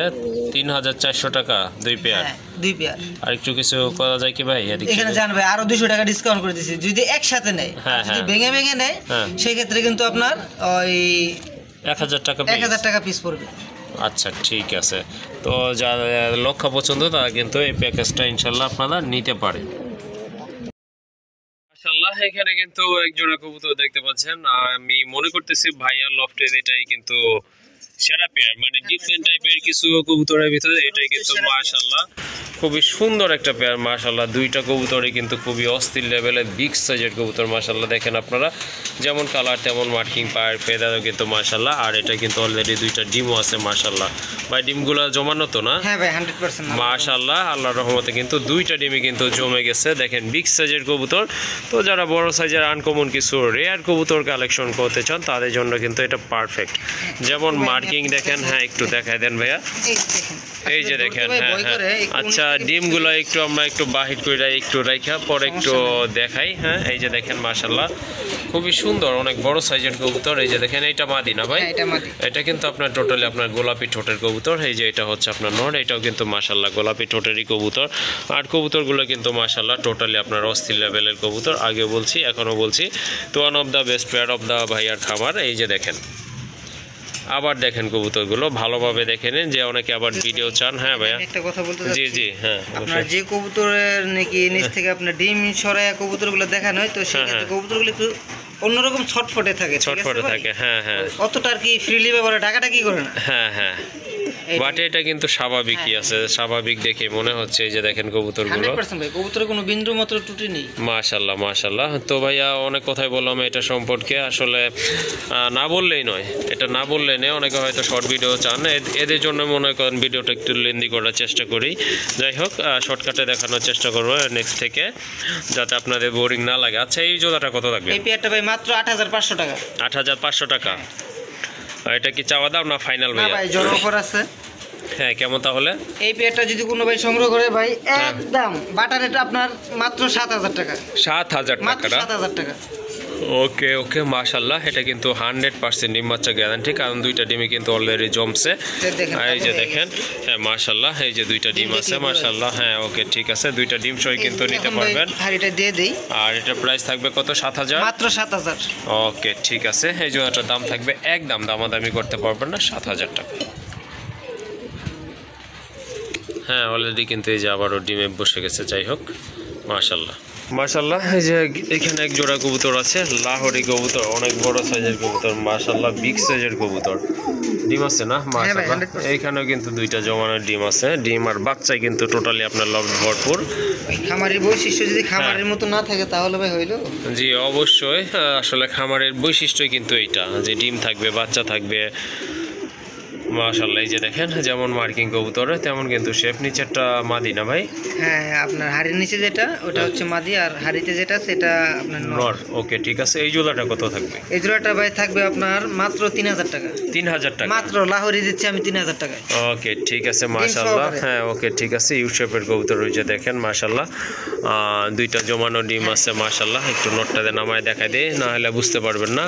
3400 টাকা দুই পেয়ার। হ্যাঁ দুই পেয়ার। আর একটু কিছু করা যায় কি ভাই এদিকে? এখানে জানবে আরো 200 টাকা ডিসকাউন্ট করে দিছি যদি একসাথে নেয়। হ্যাঁ, আর যদি হ্যাঁ। ভেঙে ভেঙে নেয় হ্যাঁ। সেই ক্ষেত্রে কিন্তু আপনার ওই 1000 টাকা 1000 টাকা পিস পড়বে। আচ্ছা ঠিক আছে। তো যারা লক্ষ্য পছন্দ তারা কিন্তু এই প্যাকেজটা ইনশাল্লাহ আপনারা নিতে পারেন। মাশাআল্লাহ এখানে কিন্তু এক জোড়া কবুতর দেখতে পাচ্ছেন। আমি মনে করতেছি ভাইয়ার লফটের এটাই কিন্তু সেরা পেয়ার, মানে ডিফারেন্ট টাইপের কিছু কবুতরের ভিতরে এটাই কিন্তু মাশাআল্লাহ খুবই সুন্দর একটা পেয়ার মাশাআল্লাহ। দুইটা কবুতরই কিন্তু খুবই অস্থির লেভেলের বিগ সাইজের কবুতর মাশাআল্লাহ। দেখেন আপনারা যেমন কালার তেমন মার্কিং পায়ের ফেদারও কিন্তু মাশাআল্লাহ। আর এটা কিন্তু অলরেডি দুইটা ডিমও আছে মাশাআল্লাহ। ভাই ডিমগুলো জমানো তো না? হ্যাঁ ভাই 100% মাশাআল্লাহ আল্লাহর রহমতে কিন্তু দুইটা ডিমই কিন্তু জমে গেছে। দেখেন বিগ সাইজের কবুতর। তো যারা বড় সাইজের আনকমন কিছু রেয়ার কবুতর কালেকশন করতে চান তাদের জন্য কিন্তু এটা পারফেক্ট। যেমন মার্কিং দেখেন, হ্যাঁ একটু দেখায় দেন ভাইয়া। এই যে দেখেন, হ্যাঁ হ্যাঁ আচ্ছা ডিমগুলো একটু আমরা একটু বাহির করে একটু রাইখা পরে একটু দেখাই। হ্যাঁ এই যে দেখেন মাশাআল্লাহ খুবই সুন্দর অনেক বড় সাইজের কবুতর। এই যে দেখেন এইটা মাদি না ভাই? এটা মাদি। এটা কিন্তু আপনার টোটালি আপনার গোলাপি ঠোঁটের কবুতর। এই যে এটা হচ্ছে আপনার নর, এটাও কিন্তু মাশাআল্লাহ গোলাপি ঠোঁটেরই কবুতর। আর কবুতরগুলো কিন্তু মাশাআল্লাহ টোটালি আপনার অস্থির লেভেলের কবুতর। আগে বলছি এখনও বলছি তো one of the best pair of the ভাইয়ার খামার। এই যে দেখেন আবার দেখেন কবুতরগুলো ভালোভাবে দেখে নিন যে অনেকে আবার ভিডিও চান। হ্যাঁ ভাইয়া একটা কথা বলতে জি জি হ্যাঁ আপনার যে কবুতরের নাকি নিচ থেকে আপনার ডিম সরায়া কবুতরগুলো দেখানো হয় তো সেই ক্ষেত্রে কবুতরগুলো একটু অন্যরকম ছটফটে থাকে। ছটফটে থাকে। হ্যাঁ হ্যাঁ অতটা আর কি ফ্রিলি ব্যাপারে টাকাটা কি করে না। হ্যাঁ হ্যাঁ বাট এটা কিন্তু স্বাভাবিকই আছে, স্বাভাবিক দেখে মনে হচ্ছে। এই যে দেখেন কবুতরগুলো 100% ভাই কবুতরের কোনো বিন্দু মাত্র ত্রুটি নেই। মাশাআল্লাহ মাশাআল্লাহ। তো ভাইয়া অনেক কথাই বললাম এটা সম্পর্কে, আসলে না বললেই নয়, এটা না বললেই নেই। অনেকে হয়তো শর্ট ভিডিও চান, এদের জন্য মনে করেন ভিডিওটা একটু লেন্দি করার চেষ্টা করি। যাই হোক শর্টকাটে দেখানোর চেষ্টা করবো নেক্সট থেকে যাতে আপনাদের বোরিং না লাগে। আচ্ছা এই জোড়াটা কত থাকবে? এই পেয়ারটা ভাই মাত্র 8500 টাকা। 8500 টাকা। এটা কি চাওয়া দাও না ফাইনাল না ভাইয়া? ভাই জোর অফার আছে। হ্যাঁ কেমন তাহলে? এই পেয়ারটা যদি কোনো ভাই সংগ্রহ করে ভাই একদম বাটার রেট আপনার মাত্র 7000 টাকা। 7000 মাত্র টাকা? 7000 টাকা। ওকে ওকে মাশাআল্লাহ এটা কিন্তু 100% ডিম বাচ্চা গ্যারান্টি, কারণ দুইটা ডিমই কিন্তু অলরেডি জমছে। এই যে দেখেন হ্যাঁ মাশাআল্লাহ এই যে দুইটা ডিম আছে মাশাআল্লাহ। হ্যাঁ ওকে ঠিক আছে দুইটা ডিম সই কিন্তু নিতে পারবেন। হাড়িটা দিয়ে দেই। আর এটা প্রাইস থাকবে কত? 7000? মাত্র 7000। ওকে ঠিক আছে এই জোড়াটার দাম থাকবে একদম দামাদামি করতে পারবেন না 7000 টাকা। হ্যাঁ অলরেডি কিন্তু এই যে আবারও ডিমে বসে গেছে। যাই হোক মাশাআল্লাহ মাশাআল্লাহ। এই যে এখানে এক জোড়া কবুতর আছে, লাহোরি কবুতর, অনেক বড় সাইজের কবুতর মাশাআল্লাহ, বিগ সাইজের কবুতর। ডিম আছে না মাশাআল্লাহ? এইখানেও কিন্তু দুইটা জমানোর ডিম আছে, ডিম আর বাচ্চাই কিন্তু টোটালি আপনার লব ভরপুর। খামারের বৈশিষ্ট্য যদি খামারের মতো না থাকে তাহলে ভাই হইলো। জি অবশ্যই আসলে খামারের বৈশিষ্ট্যই কিন্তু এইটা যে ডিম থাকবে বাচ্চা থাকবে মাশাআল্লাহ। এই যে দেখেন যেমন মার্কিং কবুতরে তেমন কিন্তু শেপ। নিচেরটা মাদি না ভাই? হ্যাঁ আপনার হাড়ির নিচে যেটা ওটা হচ্ছে মাদি আর হাড়িতে যেটা সেটা আপনার নর। ওকে ঠিক আছে এই জোড়াটা কত থাকবে? এই জোড়াটা ভাই থাকবে আপনার মাত্র 3000 টাকা। 3000 টাকা মাত্র লাহোরি দিচ্ছি আমি 3000 টাকায়। ওকে ঠিক আছে মাশাআল্লাহ। হ্যাঁ ওকে ঠিক আছে ইউ শেপের কবুতর রয়েছে দেখেন মাশাআল্লাহ। দুইটা জমানো ডিম আছে মাশাআল্লাহ। একটু নোটটাতে নামায় দেখাই দেই না হলে বুঝতে পারবেন না।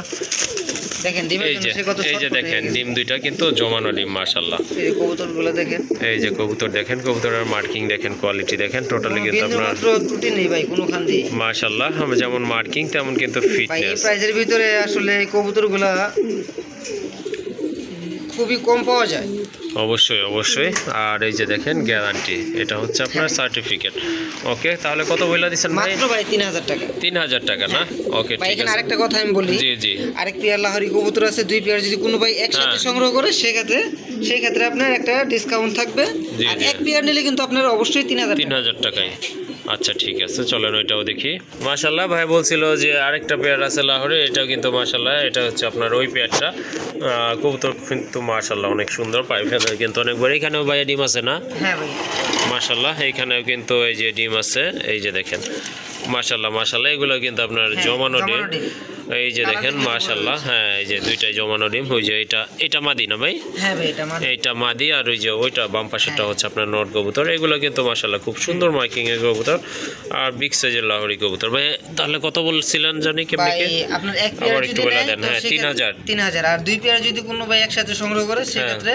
দেখেন ডিমের এই যে জন্য সে কত এই যে দেখেন ডিম দুইটা কিন্তু জমানো ডিম মাশাআল্লাহ। এই কবুতরগুলো দেখেন, এই যে কবুতর দেখেন, কবুতরের মার্কিং দেখেন, কোয়ালিটি দেখেন, টোটালি কিন্তু আপনার মাত্র ত্রুটি নেই ভাই কোনোখান দিয়ে মাশাআল্লাহ। আমি যেমন মার্কিং তেমন কিন্তু ভাই। এই ফিটনেস। প্রাইজের ভিতরে আসলে এই কবুতরগুলা খুবই কম পাওয়া যায়। অবশ্যই অবশ্যই। আর এই যে দেখেন গ্যারান্টি, এটা হচ্ছে আপনার সার্টিফিকেট। ওকে তাহলে কত বইলা দিচ্ছেন ভাই? মাত্র ভাই 3000 টাকা। 3000 টাকা না? ওকে ভাই ঠিক এখানে আছে। আরেকটা কথা আমি বলি, জি জি আরেক পেয়ার লাহোরি কবুতর আছে, দুই পেয়ার যদি কোনো ভাই একসাথে সংগ্রহ করে সেই ক্ষেত্রে আপনার একটা ডিসকাউন্ট থাকবে। জি, আর জি। এক পেয়ার নিলে কিন্তু আপনার অবশ্যই 3000 টাকা। 3000 টাকায়। আচ্ছা ঠিক আছে, চলেন ওইটাও দেখি। মাশাল্লাহ ভাই বলছিল যে আরেকটা পেয়ার আছে লাহোরে, এটাও কিন্তু মাশাল্লাহ, এটা হচ্ছে আপনার ওই পেয়ারটা। কবুতর কিন্তু মাশাল্লাহ অনেক সুন্দর, পাই ফেদার কিন্তু অনেক বড়। এখানেও ভাইয়া ডিম আছে না? হ্যাঁ ভাই মাশাল্লাহ এইখানেও কিন্তু এই যে ডিম আছে, এই যে দেখেন মাশাল্লাহ মাশাল্লাহ, এগুলো কিন্তু আপনার জমানো ডিম। এই যে দেখেন মাশাল্লাহ, হ্যাঁ এই যে দুইটাই জমানো ডিম। ওই যে এটা মাদি না ভাই? হ্যাঁ ভাই এটা মাদি। এইটা মাদি, আর ওই যে ওইটা বাম পাশেরটা হচ্ছে আপনার নট কবুতর। এগুলো কিন্তু মাশাল্লাহ খুব সুন্দর মাইকিং এর কবুতর আর বিগ সাইজের লাহোরি কবুতর। ভাই তাহলে কত বলছিলেন জানি কেমনে কি? আপনার এক পেয়ার আবার যদি একটু বলে নেয় দেন। হ্যাঁ 3000 3000, আর দুই পেয়ার যদি কোনো ভাই একসাথে সংগ্রহ করে সেক্ষেত্রে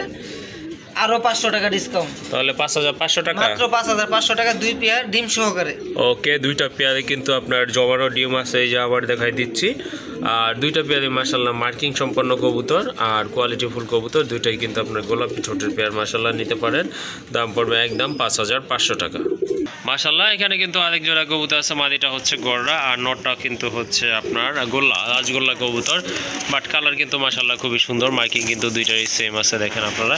আরো 500 টাকা ডিসকাউন্ট। তাহলে 5500 টাকা, মাত্র 5500 টাকা দুই পেয়ার ডিম সহকারে। ওকে, দুইটা পেয়ারে কিন্তু আপনার জমানো ডিম আছে, এই যে আবার দেখাই দিচ্ছি। আর দুইটা পেয়ারে মাশাল্লাহ মার্কিং সম্পন্ন কবুতর আর কোয়ালিটি ফুল কবুতর, দুইটাই কিন্তু আপনার গোলাপি ঠোঁটের পেয়ার মাশাল্লাহ নিতে পারেন। দাম পড়বে একদম 5500 টাকা। মাশাল্লাহ এখানে কিন্তু আরেক জোড়া কবুতর আছে, মাদিটা হচ্ছে গররা আর নটটা কিন্তু হচ্ছে আপনার গোল্লা, রাজগোল্লা কবুতর। বাট কালার কিন্তু মাশাল্লাহ খুবই সুন্দর, মার্কিং কিন্তু দুইটারই সেম আছে দেখেন আপনারা।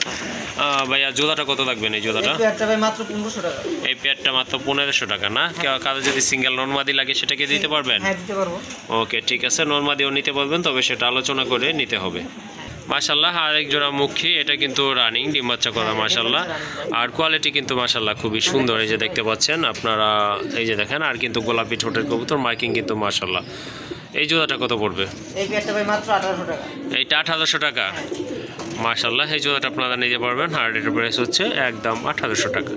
ভাইয়া জোড়াটা কত লাগবেন এই জোড়াটা? এই পেয়ারটা ভাই মাত্র 1500 টাকা। এই পেয়ারটা মাত্র 1500 টাকা না? কারো যদি সিঙ্গেল নরমাদি লাগে সেটাকে দিতে পারবেন? হ্যাঁ দিতে পারবো। ওকে ঠিক আছে, নরমাদিও নিতে পারবেন, তবে সেটা আলোচনা করে নিতে হবে। মাশাল্লাহ আরেক জোড়া মুখী, এটা কিন্তু রানিং ডিম বাচ্চা করা মাশাল্লাহ। আর কোয়ালিটি কিন্তু মাশাল্লাহ খুবই সুন্দর, এই যে দেখতে পাচ্ছেন আপনারা, এই যে দেখেন। আর কিন্তু গোলাপি ঠোঁটের কবুতর, মার্কিং কিন্তু মাশাল্লাহ। এই জোড়াটা কত পড়বে? এই পেয়ারটা ভাই মাত্র 1800 টাকা। এইটা 1800 টাকা মাশাল্লাহ। এই জোড়াটা আপনারা নিতে পারবেন আর এটার প্রাইস হচ্ছে একদম 1800 টাকা।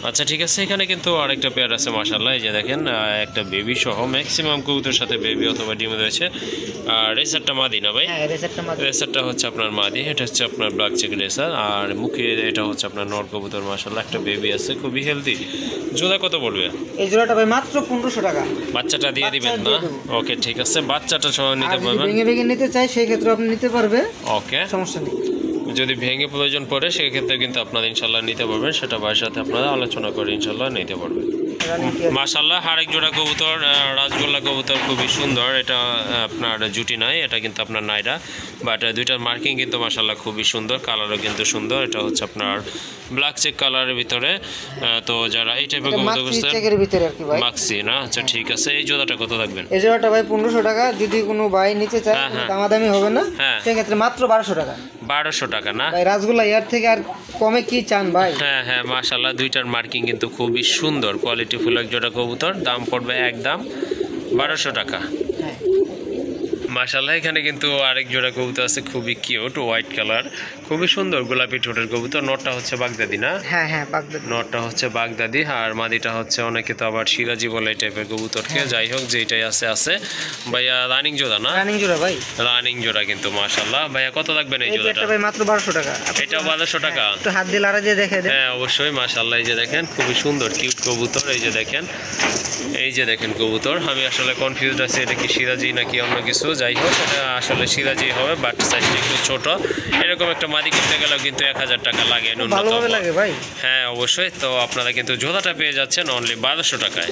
আচ্ছা ঠিক আছে, এখানে কিন্তু আরেকটা পেয়ার আছে মাশাল্লাহ, এই যে দেখেন একটা বেবি সহ, ম্যাক্সিমাম কবুতরের সাথে বেবি অথবা ডিম রয়েছে। আর রেসারটা মাদি না ভাই? হ্যাঁ রেসারটা মাদি। রেসারটা হচ্ছে আপনার মাদি, এটা হচ্ছে আপনার ব্ল্যাক চেক রেসার। আর মুখে এটা হচ্ছে আপনার নর কবুতর মাশাল্লাহ, একটা বেবি আছে খুবই হেলদি। জোড়া কত পড়বে? এই জোড়াটা ভাই মাত্র 1500 টাকা। বাচ্চাটা দিয়ে দিবেন না? ওকে ঠিক আছে, বাচ্চাটা সহ নিতে পারবেন। ভেঙে ভেঙে নিতে চাই সেই ক্ষেত্রে আপনি নিতে পারবে, ওকে সমস্যা নেই। যদি ভেঙে প্রয়োজন পড়ে সেক্ষেত্রে কিন্তু আপনারা ইনশাল্লাহ নিতে পারবেন, সেটা ভাইয়ের সাথে আপনারা আলোচনা করে ইনশাল্লাহ নিতে পারবেন। মাশাল্লাহ আরেক জোড়া কবুতর, রাজগোল্লা কবুতর খুবই সুন্দর। এটা আপনার জুটি নাই, এটা কিন্তু আপনার নাইরা। বাট দুইটার মার্কিং কিন্তু মাশাল্লাহ খুবই সুন্দর, কালারও কিন্তু সুন্দর। এটা হচ্ছে আপনার ব্ল্যাক চেক কালারের ভিতরে। তো যারা এই টাইপের কবুতর খুঁজছেন, মাক্সি না? আচ্ছা ঠিক আছে, এই জোড়াটা কত রাখবেন? এই জোড়াটা ভাই 1500 টাকা। যদি কোনো ভাই নিতে চায় দামাদামি হবে না, সেক্ষেত্রে মাত্র 1200 টাকা। 1200 টাকা না ভাই? রাজগোল্লা ইয়ার থেকে আর কমে কি চান ভাই? হ্যাঁ হ্যাঁ মাশাল্লাহ, দুইটার মার্কিং কিন্তু খুবই সুন্দর, কোয়ালিটি ফুল এক জোড়া কবুতর। দাম পড়বে একদম 1200 টাকা। মাশাল্লাহ এখানে কিন্তু আরেক জোড়া কবুতর আছে, খুবই কিউট, হোয়াইট কালার, খুবই সুন্দর গোলাপি ঠোঁটের কবুতর। নটটা হচ্ছে বাগদাদি না? হ্যাঁ হ্যাঁ বাগদাদি। নটটা হচ্ছে বাগদাদি আর মাদিটা হচ্ছে অনেকে তো আবার সিরাজি বলে এই টাইপের কবুতরকে। যাই হোক যেটাই আছে আছে। ভাইয়া রানিং জোড়া না? রানিং জোড়া ভাই। রানিং জোড়া কিন্তু মাশাল্লাহ। ভাইয়া কত লাগবেন এই জোড়াটা? ভাই মাত্র 1200 টাকা। এটা 1200 টাকা? একটু হাত দিয়ে লাড়া দিয়ে দেখে দেন। হ্যাঁ অবশ্যই মাশাল্লাহ, এই যে দেখেন খুবই সুন্দর কিউট কবুতর। এই যে দেখেন, এই যে দেখেন কবুতর। আমি আসলে কনফিউজড আছি এটা কি সিরাজি নাকি অন্য কিছু। যাই হোক এটা আসলে সিরাজি হবে, বাট সাইজটা একটু ছোট। এরকম একটা মাদি কিনতে গেলেও কিন্তু 1000 টাকা লাগে ন্যূনতম। লাগে ভাই। হ্যাঁ অবশ্যই। তো আপনারা কিন্তু জোড়াটা পেয়ে যাচ্ছেন অনলি 1200 টাকায়।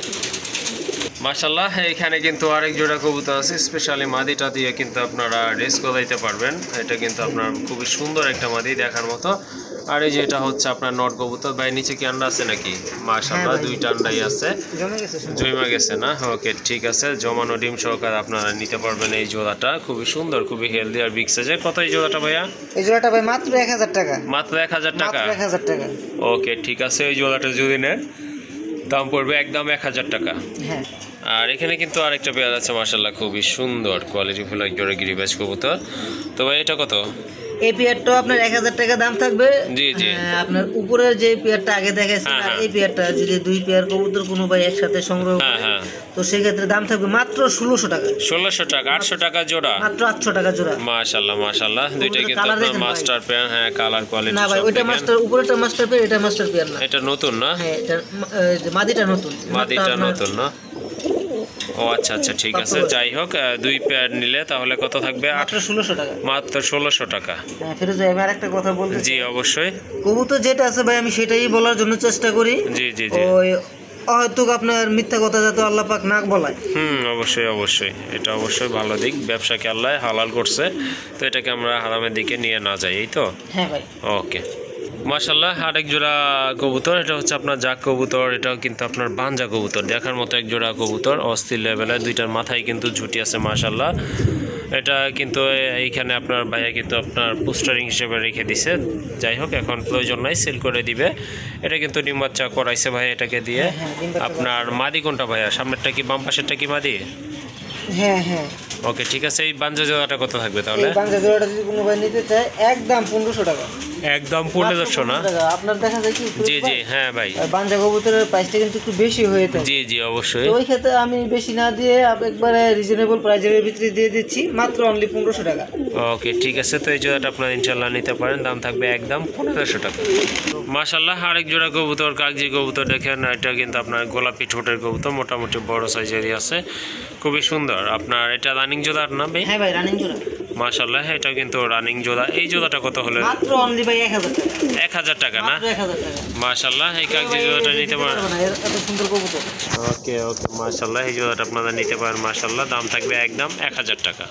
মাশাল্লাহ এখানে কিন্তু আরেক জোড়া কবুতর আছে, স্পেশালি মাদিটা দিয়ে কিন্তু আপনারা রেস করাইতে পারবেন। এটা কিন্তু আপনার খুবই সুন্দর একটা মাদি দেখার মতো। আর এই যে এটা হচ্ছে আপনার নট কবুতর। ভাই নিচে কি আন্ডা আছে নাকি? মাশাল্লাহ দুইটা আন্ডাই আছে, জমা গেছে না? ওকে ঠিক আছে, জমানো ডিম সহকারে আপনারা নিতে পারবেন এই জোড়াটা। খুবই সুন্দর, খুবই হেলদি আর বিগ সাইজের। কত এই জোড়াটা ভাইয়া? এই জোড়াটা ভাই মাত্র 1000 টাকা। মাত্র 1000 টাকা? 1000 টাকা। ওকে ঠিক আছে, এই জোড়াটা যদি নেন দাম পড়বে একদম 1000 টাকা। হ্যাঁ। আর এখানে কিন্তু আরেকটা পেয়ার আছে মাশাল্লাহ, খুবই সুন্দর কোয়ালিটি ফুল এক জোড়া গিরিবাজ কবুতর। তো ভাই এটা কত? এই পেয়ারটা আপনার 1000 টাকা দাম থাকবে। জি জি। আপনার উপরের যে পেয়ারটা আগে দেখাইছেন আর এই পেয়ারটা যদি দুই পেয়ার কবুতর কোনো ভাই একসাথে সংগ্রহ করে, তো সেই ক্ষেত্রে দাম থাকবে মাত্র 1600 টাকা। 1600 টাকা? 800 টাকা জোড়া? মাত্র 800 টাকা জোড়া। মাশাআল্লাহ মাশাআল্লাহ, দুইটা কিন্তু আপনার মাস্টার পেয়ার। হ্যাঁ কালার কোয়ালিটি না ভাই, ওইটা মাস্টার, উপরেরটা মাস্টার পেয়ার, এটা মাস্টার পেয়ার না। এটা নতুন না? হ্যাঁ এটা মাদিটা নতুন। মাদিটা নতুন না? ও আচ্ছা আচ্ছা ঠিক আছে। যাই হোক দুই পেয়ার নিলে তাহলে কত থাকবে? মাত্র 1600 টাকা। মাত্র 1600 টাকা। হ্যাঁ ফিরোজ ভাই, আমি আরেকটা কথা বলতে। জি অবশ্যই। কবুতর যেটা আছে ভাই আমি সেটাই বলার জন্য চেষ্টা করি। জি জি জি। ওই হয়তো আপনার মিথ্যা কথা যাতে আল্লাহ পাক না বলায়। অবশ্যই অবশ্যই, এটা অবশ্যই ভালো দিক। ব্যবসাকে আল্লাহ হালাল করছে, তো এটাকে আমরা হারামের দিকে নিয়ে না যাই, এই তো? হ্যাঁ ভাই। ওকে মাশাআল্লাহ আরেক জোড়া কবুতর, এটা হচ্ছে আপনার জাক কবুতর, এটাও কিন্তু আপনার বানজা কবুতর, দেখার মতো এক জোড়া কবুতর, অস্থির লেভেলের, দুইটার মাথায় কিন্তু ঝুটি আছে মাশাআল্লাহ। এটা কিন্তু এইখানে আপনার ভাইয়া কিন্তু আপনার পোস্টারিং হিসেবে রেখে দিছে, যাই হোক এখন প্রয়োজন নাই, সেল করে দিবে। এটা কিন্তু ডিম বাচ্চা করাইছে ভাই এটাকে দিয়ে। আপনার মাদি কোনটা ভাইয়া, সামনেরটা কি বাম পাশেরটা কি মাদি? হ্যাঁ হ্যাঁ। ওকে ঠিক আছে। এই বানজা জোড়াটা কত থাকবে তাহলে? এই বানজা জোড়াটা যদি কোনো ভাই নিতে চায় একদম 1500 টাকা। একদম 1500 না? আপনার দেখা যায় কি জি জি হ্যাঁ ভাই, বানজা কবুতরের প্রাইসটা কিন্তু একটু বেশি হয়ে থাকে। জি জি অবশ্যই। তো ওই ক্ষেত্রে আমি বেশি না দিয়ে একবারে রিজনেবল প্রাইসের ভিতরে দিয়ে দিচ্ছি, মাত্র অনলি 1500 টাকা। ওকে ঠিক আছে। তো এই জোড়াটা আপনার ইনশাল্লাহ নিতে পারেন, দাম থাকবে একদম 1500 টাকা। মাশাল্লাহ আরেক জোড়া কবুতর, কাগজি কবুতর দেখেন, এটা কিন্তু আপনার গোলাপি ঠোঁটের কবুতর, মোটামুটি বড় সাইজেরই আছে, খুবই সুন্দর। আপনার এটা রানিং জোড়ার নাম? হ্যাঁ ভাই রানিং জোড়া। মাশাল্লাহ এটা কিন্তু রানিং জোড়া। এই জোড়াটা কত হলো? মাত্র অনলি ভাই 1000 টাকা। 1000 টাকা না? 1000 টাকা। মাশাল্লাহ এই কাগজি জোড়াটা নিতে পারেন। এত সুন্দর কবুতর। ওকে ওকে মাশাল্লাহ এই জোড়াটা আপনারা নিতে পারেন মাশাল্লাহ, দাম থাকবে একদম 1000 টাকা।